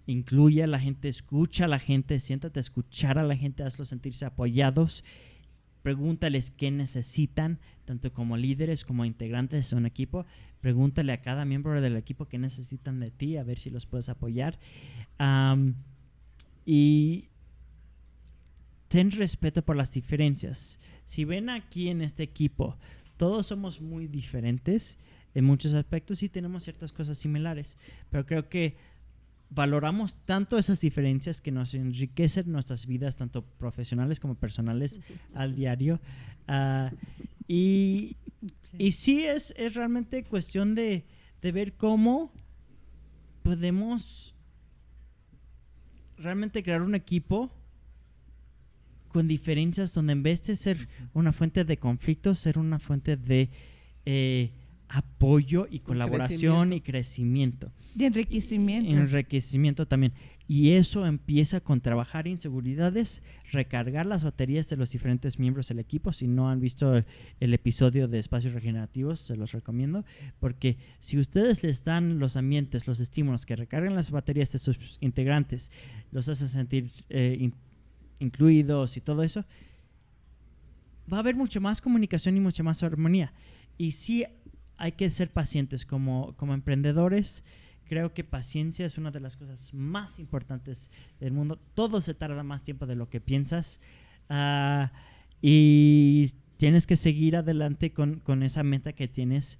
Incluye a la gente, escucha a la gente, siéntate a escuchar a la gente, hazlos sentirse apoyados. Pregúntales qué necesitan, tanto como líderes como integrantes de un equipo. Pregúntale a cada miembro del equipo qué necesitan de ti, a ver si los puedes apoyar. Y ten respeto por las diferencias. Si ven aquí en este equipo, todos somos muy diferentes en muchos aspectos y tenemos ciertas cosas similares, pero creo que valoramos tanto esas diferencias que nos enriquecen nuestras vidas, tanto profesionales como personales, al diario. Y sí, es realmente cuestión de ver cómo podemos realmente crear un equipo con diferencias donde en vez de ser una fuente de conflictos, ser una fuente de apoyo y colaboración y crecimiento. De enriquecimiento. Enriquecimiento también. Y eso empieza con trabajar inseguridades, recargar las baterías de los diferentes miembros del equipo. Si no han visto el episodio de Espacios Regenerativos, se los recomiendo. Porque si ustedes les dan los ambientes, los estímulos que recargan las baterías de sus integrantes, los hacen sentir incluidos y todo eso, va a haber mucho más comunicación y mucha más armonía. Y sí, hay que ser pacientes como emprendedores. Creo que paciencia es una de las cosas más importantes del mundo. Todo se tarda más tiempo de lo que piensas. Y tienes que seguir adelante con esa meta que tienes.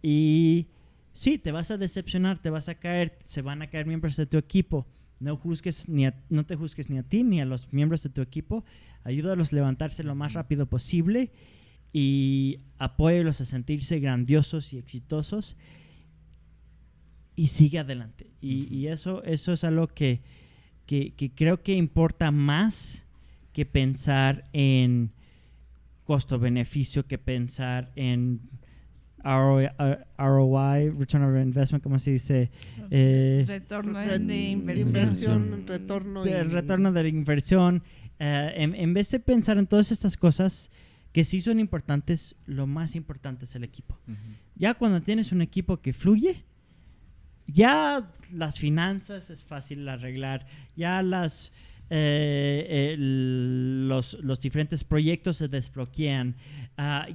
Y sí, te vas a decepcionar, te vas a caer, se van a caer miembros de tu equipo. No te juzgues ni a ti ni a los miembros de tu equipo. Ayúdalos a levantarse lo más rápido posible y apóyalos a sentirse grandiosos y exitosos. Y sigue adelante. Y eso es algo que creo que importa más que pensar en costo-beneficio, que pensar en ROI, Return on Investment, ¿cómo se dice? Retorno de inversión. Retorno de la inversión. En vez de pensar en todas estas cosas que sí son importantes, lo más importante es el equipo. Ya cuando tienes un equipo que fluye, ya las finanzas es fácil arreglar, ya los diferentes proyectos se desbloquean,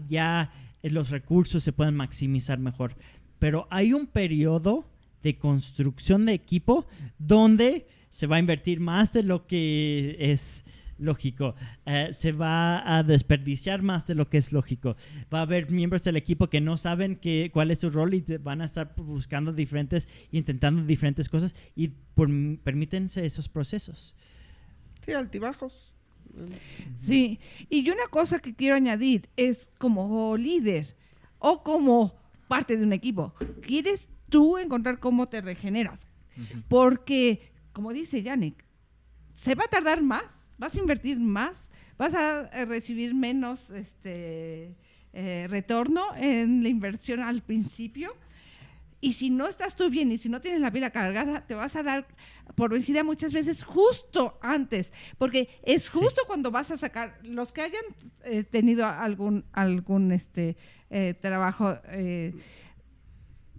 ya los recursos se pueden maximizar mejor. Pero hay un periodo de construcción de equipo donde se va a invertir más de lo que es lógico, se va a desperdiciar más de lo que es lógico, va a haber miembros del equipo que no saben cuál es su rol y van a estar buscando intentando diferentes cosas y permítense esos procesos. Sí, altibajos. Sí, y una cosa que quiero añadir es como líder o como parte de un equipo, ¿quieres tú encontrar cómo te regeneras? Porque, como dice Yannick, se va a tardar más, vas a invertir más, vas a recibir menos retorno en la inversión al principio. Y si no estás tú bien y si no tienes la pila cargada, te vas a dar por vencida muchas veces justo antes, porque es justo cuando vas a sacar, los que hayan tenido algún trabajo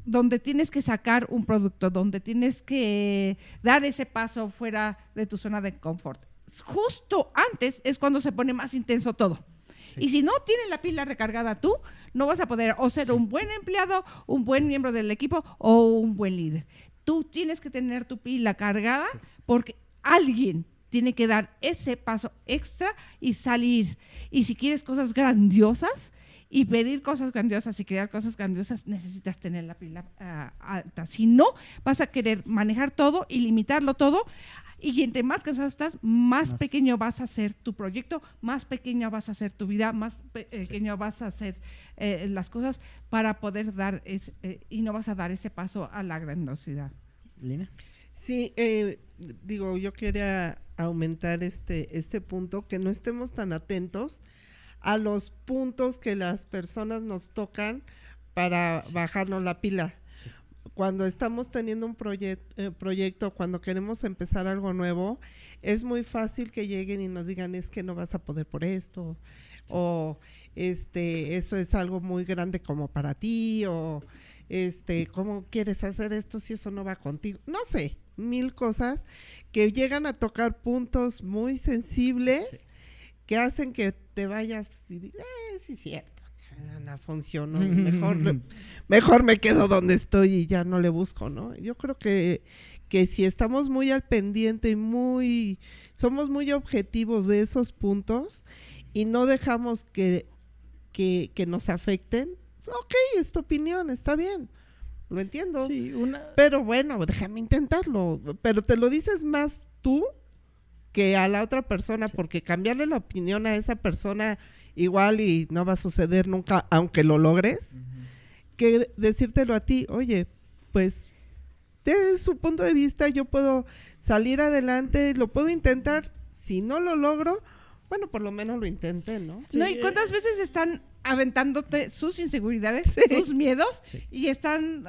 donde tienes que sacar un producto, donde tienes que dar ese paso fuera de tu zona de confort. Justo antes es cuando se pone más intenso todo. Sí. Y si no tienes la pila recargada tú, no vas a poder o ser un buen empleado, un buen miembro del equipo o un buen líder. Tú tienes que tener tu pila cargada porque alguien tiene que dar ese paso extra y salir. Y si quieres cosas grandiosas y pedir cosas grandiosas y crear cosas grandiosas, necesitas tener la pila alta. Si no, vas a querer manejar todo y limitarlo todo. Y entre más cansado estás, más pequeño vas a hacer tu proyecto, más pequeño vas a hacer tu vida, más pequeño vas a hacer las cosas para poder dar y no vas a dar ese paso a la grandiosidad. ¿Lina? Sí, yo quería aumentar este punto, que no estemos tan atentos a los puntos que las personas nos tocan para bajarnos la pila. Sí. Cuando estamos teniendo un proyecto, cuando queremos empezar algo nuevo, es muy fácil que lleguen y nos digan, es que no vas a poder por esto, o eso es algo muy grande como para ti, o ¿cómo quieres hacer esto si eso no va contigo? No sé, 1000 cosas que llegan a tocar puntos muy sensibles que hacen que te vayas y digas, sí es cierto. No funcionó, mejor me quedo donde estoy y ya no le busco, ¿no? Yo creo que si estamos muy al pendiente y somos muy objetivos de esos puntos y no dejamos que nos afecten, ok, es tu opinión, está bien, lo entiendo, sí, pero bueno, déjame intentarlo, pero te lo dices más tú que a la otra persona, porque cambiarle la opinión a esa persona igual y no va a suceder nunca, aunque lo logres, que decírtelo a ti, oye, pues desde su punto de vista yo puedo salir adelante, lo puedo intentar, si no lo logro, bueno, por lo menos lo intenté, ¿no? Sí. No, ¿y cuántas veces están aventándote sus inseguridades, sus miedos, y están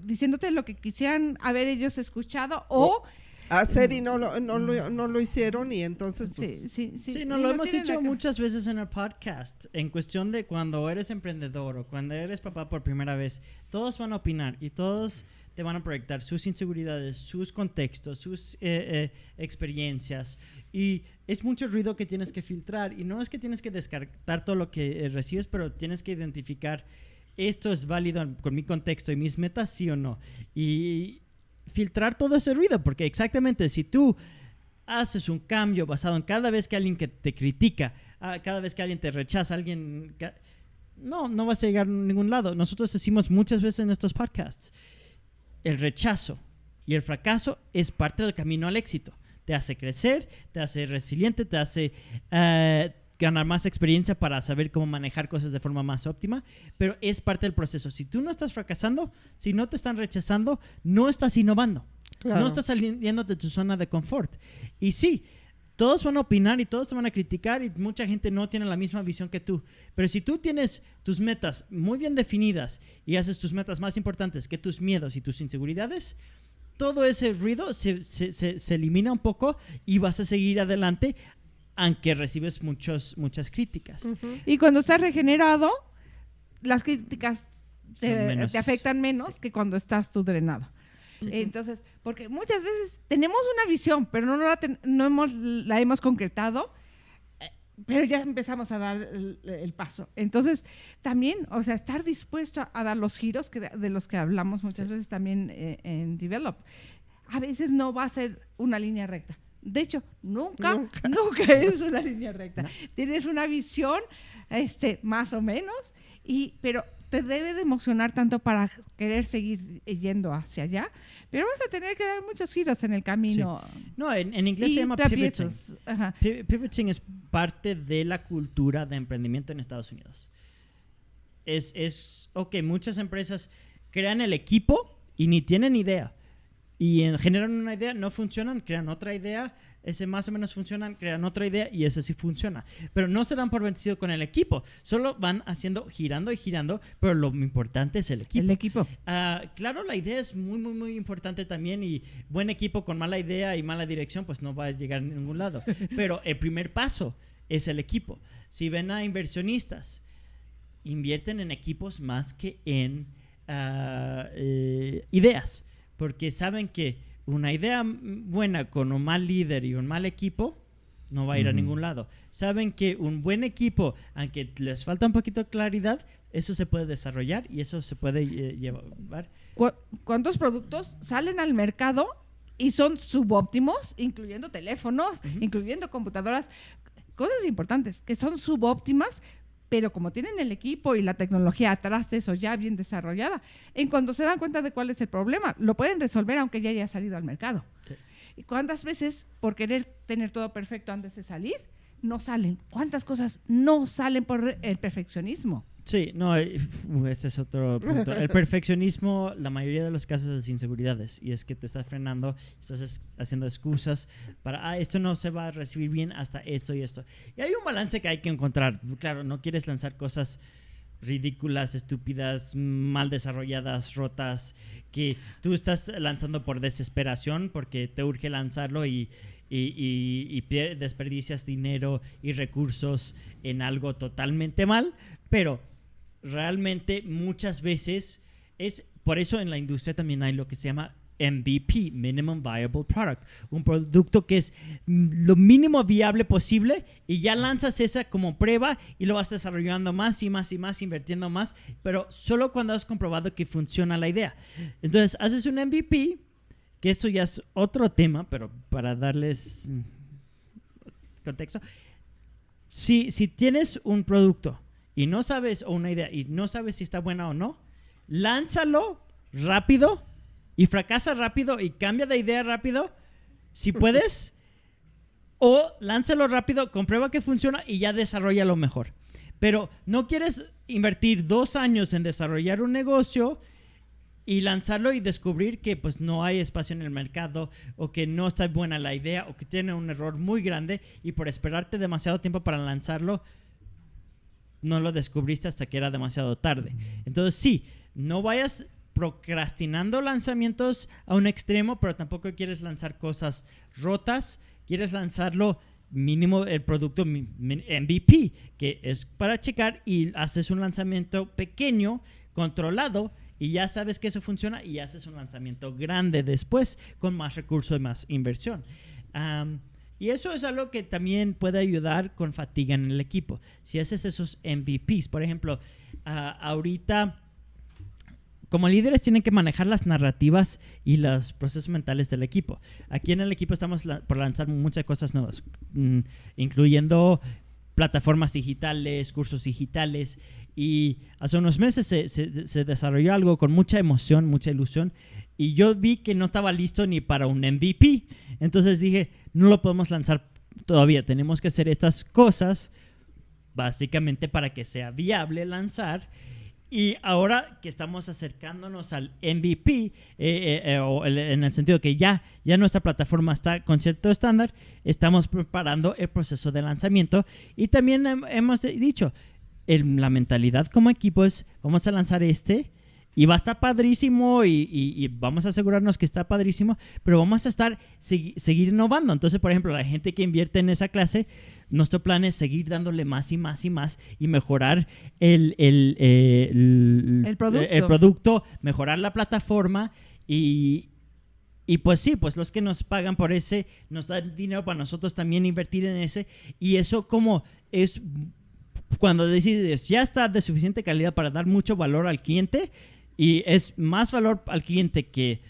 diciéndote lo que quisieran haber ellos escuchado o hacer y no lo hicieron y entonces pues sí, no lo hemos dicho muchas veces en el podcast, en cuestión de cuando eres emprendedor o cuando eres papá por primera vez, todos van a opinar y todos te van a proyectar sus inseguridades, sus contextos, sus experiencias, y es mucho ruido que tienes que filtrar, y no es que tienes que descartar todo lo que recibes, pero tienes que identificar esto es válido con mi contexto y mis metas, sí o no. Y filtrar todo ese ruido, porque exactamente si tú haces un cambio basado en cada vez que alguien que te critica, cada vez que alguien te rechaza, no vas a llegar a ningún lado. Nosotros decimos muchas veces en estos podcasts, el rechazo y el fracaso es parte del camino al éxito. Te hace crecer, te hace resiliente, te hace ganar más experiencia para saber cómo manejar cosas de forma más óptima, pero es parte del proceso. Si tú no estás fracasando, si no te están rechazando, no estás innovando. Claro. No estás saliendo de tu zona de confort. Y sí, todos van a opinar y todos te van a criticar y mucha gente no tiene la misma visión que tú. Pero si tú tienes tus metas muy bien definidas y haces tus metas más importantes que tus miedos y tus inseguridades, todo ese ruido se elimina un poco y vas a seguir adelante aunque recibes muchas críticas. Uh-huh. Y cuando estás regenerado, las críticas te afectan menos que cuando estás tú drenado. Sí. Entonces, porque muchas veces tenemos una visión, pero no la hemos concretado, pero ya empezamos a dar el paso. Entonces, también, o sea, estar dispuesto a dar los giros de los que hablamos muchas veces también en Develop. A veces no va a ser una línea recta. De hecho, nunca es una línea recta. No. Tienes una visión, más o menos, pero te debe de emocionar tanto para querer seguir yendo hacia allá, pero vas a tener que dar muchos giros en el camino. Sí. No, en inglés se llama pivoting. Pivoting es parte de la cultura de emprendimiento en Estados Unidos. Muchas empresas crean el equipo y ni tienen idea. Y generan una idea, no funcionan, crean otra idea, ese más o menos funcionan, crean otra idea y ese sí funciona. Pero no se dan por vencido con el equipo, solo van girando y girando, pero lo importante es el equipo. El equipo. Claro, la idea es muy, muy, muy importante también y buen equipo con mala idea y mala dirección, pues no va a llegar a ningún lado. Pero el primer paso es el equipo. Si ven a inversionistas, invierten en equipos más que en ideas. Porque saben que una idea buena con un mal líder y un mal equipo no va a ir a ningún lado. Saben que un buen equipo, aunque les falta un poquito de claridad, eso se puede desarrollar y eso se puede llevar. ¿Cuántos productos salen al mercado y son subóptimos, incluyendo teléfonos, incluyendo computadoras? Cosas importantes que son subóptimas, pero como tienen el equipo y la tecnología atrás de eso ya bien desarrollada, en cuanto se dan cuenta de cuál es el problema, lo pueden resolver aunque ya haya salido al mercado. Sí. ¿Y cuántas veces, por querer tener todo perfecto antes de salir, no salen? ¿Cuántas cosas no salen por el perfeccionismo? Sí, no, ese es otro punto. El perfeccionismo, la mayoría de los casos es inseguridades y es que te estás frenando, estás haciendo excusas para, esto no se va a recibir bien hasta esto y esto. Y hay un balance que hay que encontrar. Claro, no quieres lanzar cosas ridículas, estúpidas, mal desarrolladas, rotas, que tú estás lanzando por desesperación porque te urge lanzarlo y desperdicias dinero y recursos en algo totalmente mal, pero realmente muchas veces es por eso en la industria también hay lo que se llama MVP, Minimum Viable Product, un producto que es lo mínimo viable posible y ya lanzas esa como prueba y lo vas desarrollando más y más y más, invirtiendo más, pero solo cuando has comprobado que funciona la idea. Entonces haces un MVP, que eso ya es otro tema, pero para darles contexto, si tienes un producto y no sabes, o una idea, y no sabes si está buena o no, lánzalo rápido y fracasa rápido y cambia de idea rápido, si puedes, o lánzalo rápido, comprueba que funciona y ya desarrolla lo mejor. Pero no quieres invertir 2 años en desarrollar un negocio y lanzarlo y descubrir que pues no hay espacio en el mercado o que no está buena la idea o que tiene un error muy grande y por esperarte demasiado tiempo para lanzarlo, no lo descubriste hasta que era demasiado tarde. Entonces sí, no vayas procrastinando lanzamientos a un extremo, pero tampoco quieres lanzar cosas rotas, quieres lanzarlo mínimo el producto MVP, que es para checar y haces un lanzamiento pequeño, controlado, y ya sabes que eso funciona y haces un lanzamiento grande después con más recursos y más inversión. Y eso es algo que también puede ayudar con fatiga en el equipo. Si haces esos MVPs, por ejemplo, ahorita como líderes tienen que manejar las narrativas y los procesos mentales del equipo. Aquí en el equipo estamos por lanzar muchas cosas nuevas, incluyendo plataformas digitales, cursos digitales, y hace unos meses se desarrolló algo con mucha emoción, mucha ilusión, y yo vi que no estaba listo ni para un MVP. Entonces dije, no lo podemos lanzar todavía, tenemos que hacer estas cosas básicamente para que sea viable lanzar. Y ahora que estamos acercándonos al MVP, en el sentido que ya nuestra plataforma está con cierto estándar, estamos preparando el proceso de lanzamiento. Y también hemos dicho, la mentalidad como equipo es, vamos a lanzar y va a estar padrísimo y vamos a asegurarnos que está padrísimo, pero vamos a seguir innovando. Entonces, por ejemplo, la gente que invierte en esa clase, nuestro plan es seguir dándole más y más y más y mejorar el producto, mejorar la plataforma y pues sí, pues los que nos pagan por ese nos dan dinero para nosotros también invertir en ese, y eso como es cuando decides ya está de suficiente calidad para dar mucho valor al cliente, y es más valor al cliente que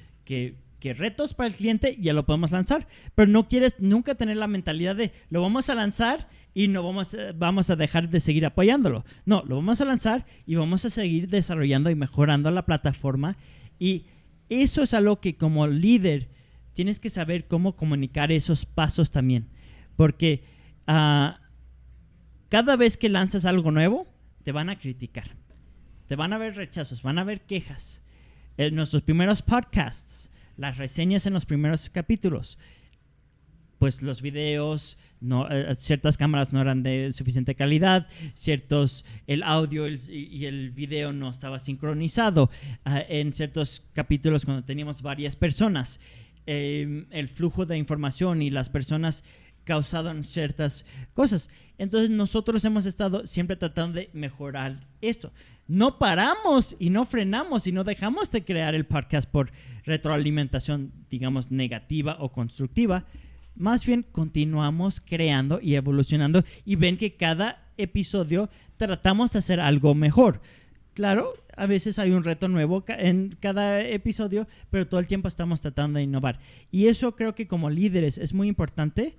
retos para el cliente, ya lo podemos lanzar. Pero no quieres nunca tener la mentalidad de lo vamos a lanzar y no vamos a dejar de seguir apoyándolo. No, lo vamos a lanzar y vamos a seguir desarrollando y mejorando la plataforma, y eso es algo que como líder tienes que saber cómo comunicar esos pasos también, porque cada vez que lanzas algo nuevo te van a criticar, te van a haber rechazos, van a haber quejas. En nuestros primeros podcasts, las reseñas en los primeros capítulos, pues los videos, ciertas cámaras no eran de suficiente calidad, el audio y el video no estaba sincronizado. En ciertos capítulos, cuando teníamos varias personas, el flujo de información y las personas causaron ciertas cosas. Entonces nosotros hemos estado siempre tratando de mejorar esto. No paramos y no frenamos y no dejamos de crear el podcast por retroalimentación, digamos, negativa o constructiva. Más bien continuamos creando y evolucionando, y ven que cada episodio tratamos de hacer algo mejor. Claro, a veces hay un reto nuevo en cada episodio, pero todo el tiempo estamos tratando de innovar. Y eso creo que como líderes es muy importante,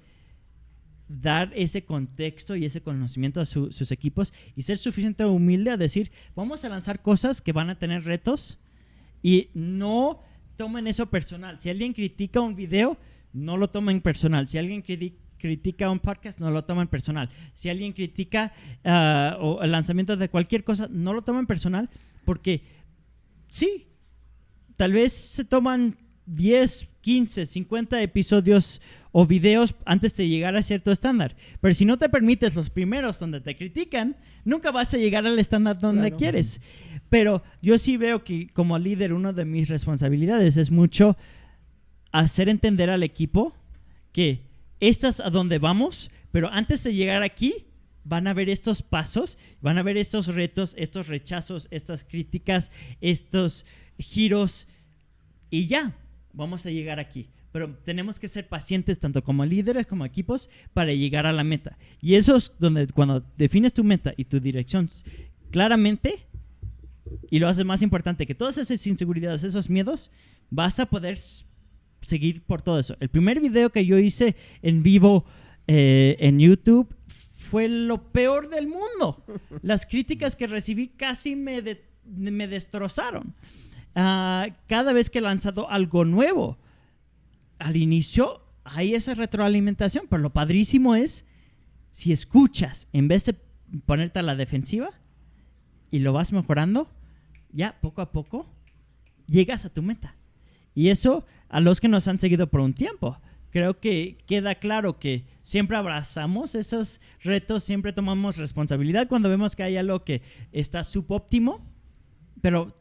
dar ese contexto y ese conocimiento a sus equipos, y ser suficientemente humilde a decir, vamos a lanzar cosas que van a tener retos, y no tomen eso personal. Si alguien critica un video, no lo tomen personal. Si alguien critica un podcast, no lo tomen personal. Si alguien critica o el lanzamiento de cualquier cosa, no lo tomen personal, porque sí, tal vez se toman 10, 15, 50 episodios o videos antes de llegar a cierto estándar. Pero si no te permites los primeros donde te critican, nunca vas a llegar al estándar donde quieres. Pero yo sí veo que como líder, una de mis responsabilidades es mucho hacer entender al equipo que esto es a donde vamos, pero antes de llegar aquí van a ver estos pasos, van a ver estos retos, estos rechazos, estas críticas, estos giros, y ya vamos a llegar aquí. Pero tenemos que ser pacientes tanto como líderes como equipos para llegar a la meta. Y eso es donde cuando defines tu meta y tu dirección claramente, y lo haces más importante que todas esas inseguridades, esos miedos, vas a poder seguir por todo eso. El primer video que yo hice en vivo en YouTube fue lo peor del mundo. Las críticas que recibí casi me destrozaron. Cada vez que he lanzado algo nuevo, al inicio hay esa retroalimentación, pero lo padrísimo es si escuchas en vez de ponerte a la defensiva y lo vas mejorando, ya poco a poco llegas a tu meta. Y eso, a los que nos han seguido por un tiempo, creo que queda claro que siempre abrazamos esos retos, siempre tomamos responsabilidad cuando vemos que hay algo que está subóptimo, pero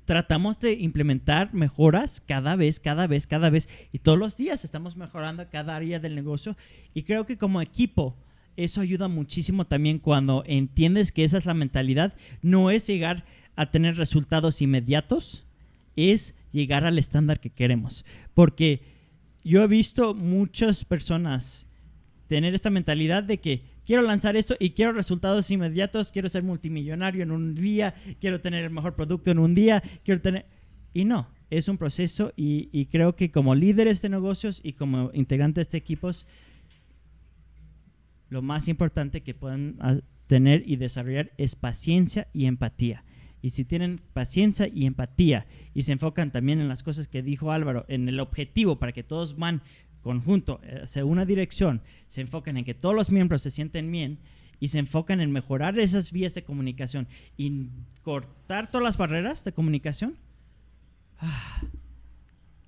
tratamos de implementar mejoras cada vez, y todos los días estamos mejorando cada área del negocio. Y creo que como equipo eso ayuda muchísimo también cuando entiendes que esa es la mentalidad. No es llegar a tener resultados inmediatos, es llegar al estándar que queremos. Porque yo he visto muchas personas tener esta mentalidad de que quiero lanzar esto y quiero resultados inmediatos, quiero ser multimillonario en un día, quiero tener el mejor producto en un día, quiero tener... Y no, es un proceso y creo que como líderes de negocios y como integrantes de equipos, lo más importante que puedan tener y desarrollar es paciencia y empatía. Y si tienen paciencia y empatía y se enfocan también en las cosas que dijo Álvaro, en el objetivo para que todos van conjunto hacia una dirección, se enfocan en que todos los miembros se sienten bien y se enfocan en mejorar esas vías de comunicación y cortar todas las barreras de comunicación,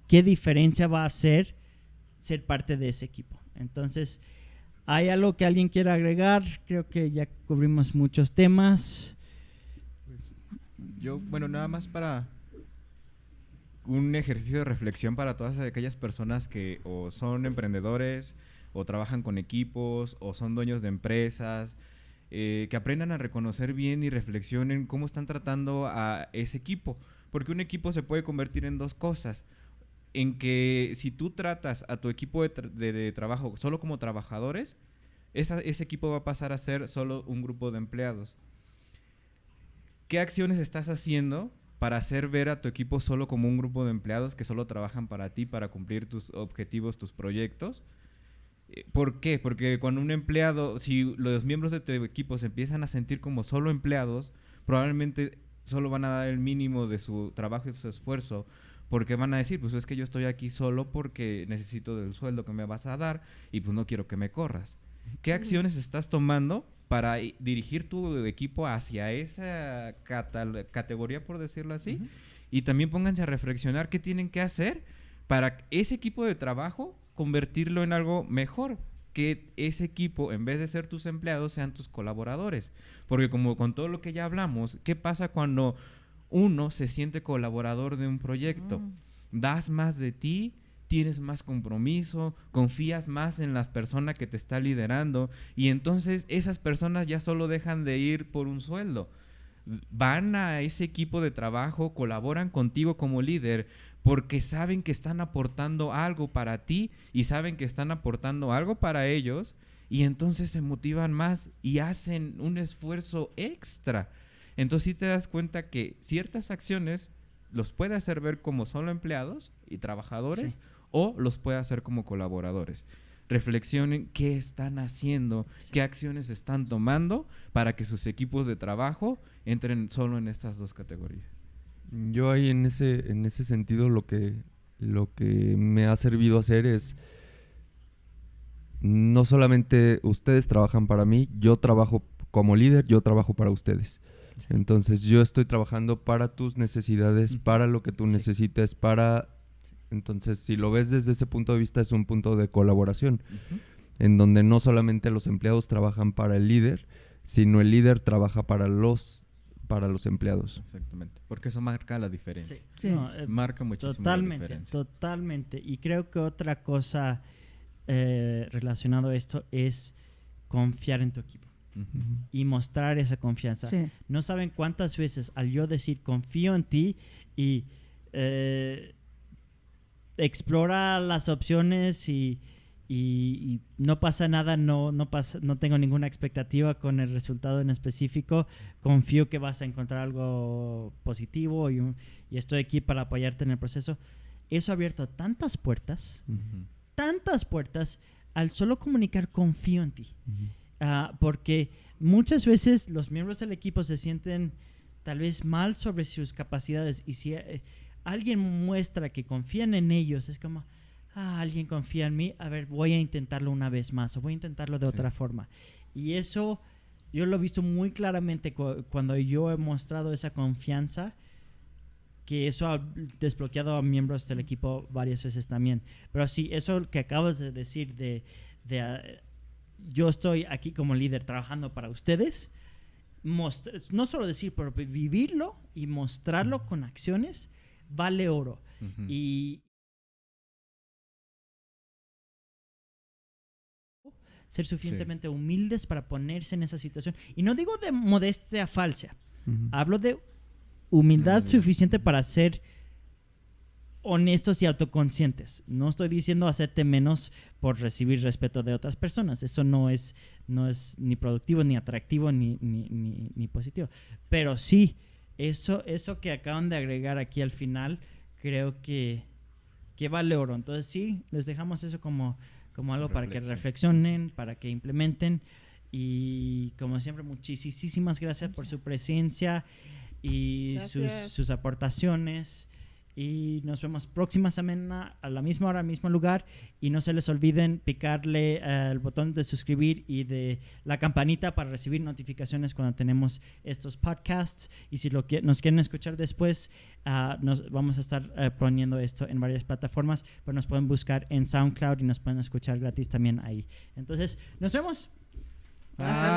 ¿qué diferencia va a hacer ser parte de ese equipo? Entonces, ¿hay algo que alguien quiera agregar? Creo que ya cubrimos muchos temas. Yo, bueno, nada más para un ejercicio de reflexión para todas aquellas personas que o son emprendedores o trabajan con equipos o son dueños de empresas, que aprendan a reconocer bien y reflexionen cómo están tratando a ese equipo, porque un equipo se puede convertir en dos cosas, en que si tú tratas a tu equipo de trabajo solo como trabajadores, ese equipo va a pasar a ser solo un grupo de empleados. ¿Qué acciones estás haciendo para hacer ver a tu equipo solo como un grupo de empleados que solo trabajan para ti, para cumplir tus objetivos, tus proyectos? ¿Por qué? Porque cuando un empleado, si los miembros de tu equipo se empiezan a sentir como solo empleados, probablemente solo van a dar el mínimo de su trabajo y su esfuerzo, porque van a decir, pues es que yo estoy aquí solo porque necesito del sueldo que me vas a dar y pues no quiero que me corras. ¿Qué acciones estás tomando para dirigir tu equipo hacia esa categoría, por decirlo así? Uh-huh. Y también pónganse a reflexionar qué tienen que hacer para ese equipo de trabajo convertirlo en algo mejor, que ese equipo, en vez de ser tus empleados, sean tus colaboradores. Porque como con todo lo que ya hablamos, ¿qué pasa cuando uno se siente colaborador de un proyecto? Das más de ti, tienes más compromiso, confías más en la persona que te está liderando y entonces esas personas ya solo dejan de ir por un sueldo. Van a ese equipo de trabajo, colaboran contigo como líder porque saben que están aportando algo para ti y saben que están aportando algo para ellos y entonces se motivan más y hacen un esfuerzo extra. Entonces sí te das cuenta que ciertas acciones los puede hacer ver como solo empleados y trabajadores, sí, o los puede hacer como colaboradores. Reflexionen qué están haciendo, sí, qué acciones están tomando para que sus equipos de trabajo entren solo en estas dos categorías. Yo ahí en ese sentido lo que me ha servido hacer es no solamente ustedes trabajan para mí, yo trabajo como líder, yo trabajo para ustedes. Sí. Entonces yo estoy trabajando para tus necesidades, para lo que tú necesites, para... Entonces si lo ves desde ese punto de vista es un punto de colaboración, en donde no solamente los empleados trabajan para el líder, sino el líder trabaja para los empleados. Exactamente, porque eso marca la diferencia. Sí. Sí. No, marca muchísimo la diferencia. Totalmente. Y creo que otra cosa relacionado a esto es confiar en tu equipo. Y mostrar esa confianza. Sí. No saben cuántas veces al yo decir confío en ti y explora las opciones y no pasa nada, no tengo ninguna expectativa con el resultado en específico, confío que vas a encontrar algo positivo y estoy aquí para apoyarte en el proceso. Eso ha abierto tantas puertas al solo comunicar confío en ti. Porque muchas veces los miembros del equipo se sienten tal vez mal sobre sus capacidades y si alguien muestra que confían en ellos, es como, alguien confía en mí, a ver, voy a intentarlo una vez más o voy a intentarlo de otra forma. Y eso yo lo he visto muy claramente cuando yo he mostrado esa confianza, que eso ha desbloqueado a miembros del equipo varias veces también. Pero sí, eso que acabas de decir yo estoy aquí como líder trabajando para ustedes, no solo decir, pero vivirlo y mostrarlo con acciones, vale oro. Y ser suficientemente humildes para ponerse en esa situación. Y no digo de modestia falsa, hablo de humildad suficiente para ser honestos y autoconscientes. No estoy diciendo hacerte menos por recibir respeto de otras personas. Eso no es ni productivo, ni atractivo, ni positivo. Pero sí, eso que acaban de agregar aquí al final, creo que vale oro. Entonces sí, les dejamos eso como algo para que reflexionen, para que implementen. Y como siempre, muchísimas gracias por su presencia y sus aportaciones. Y nos vemos próxima semana a la misma hora, mismo lugar. Y no se les olviden picarle el botón de suscribir y de la campanita para recibir notificaciones cuando tenemos estos podcasts. Y si nos quieren escuchar después, nos vamos a estar poniendo esto en varias plataformas. Pues nos pueden buscar en SoundCloud y nos pueden escuchar gratis también ahí. Entonces, nos vemos. Hasta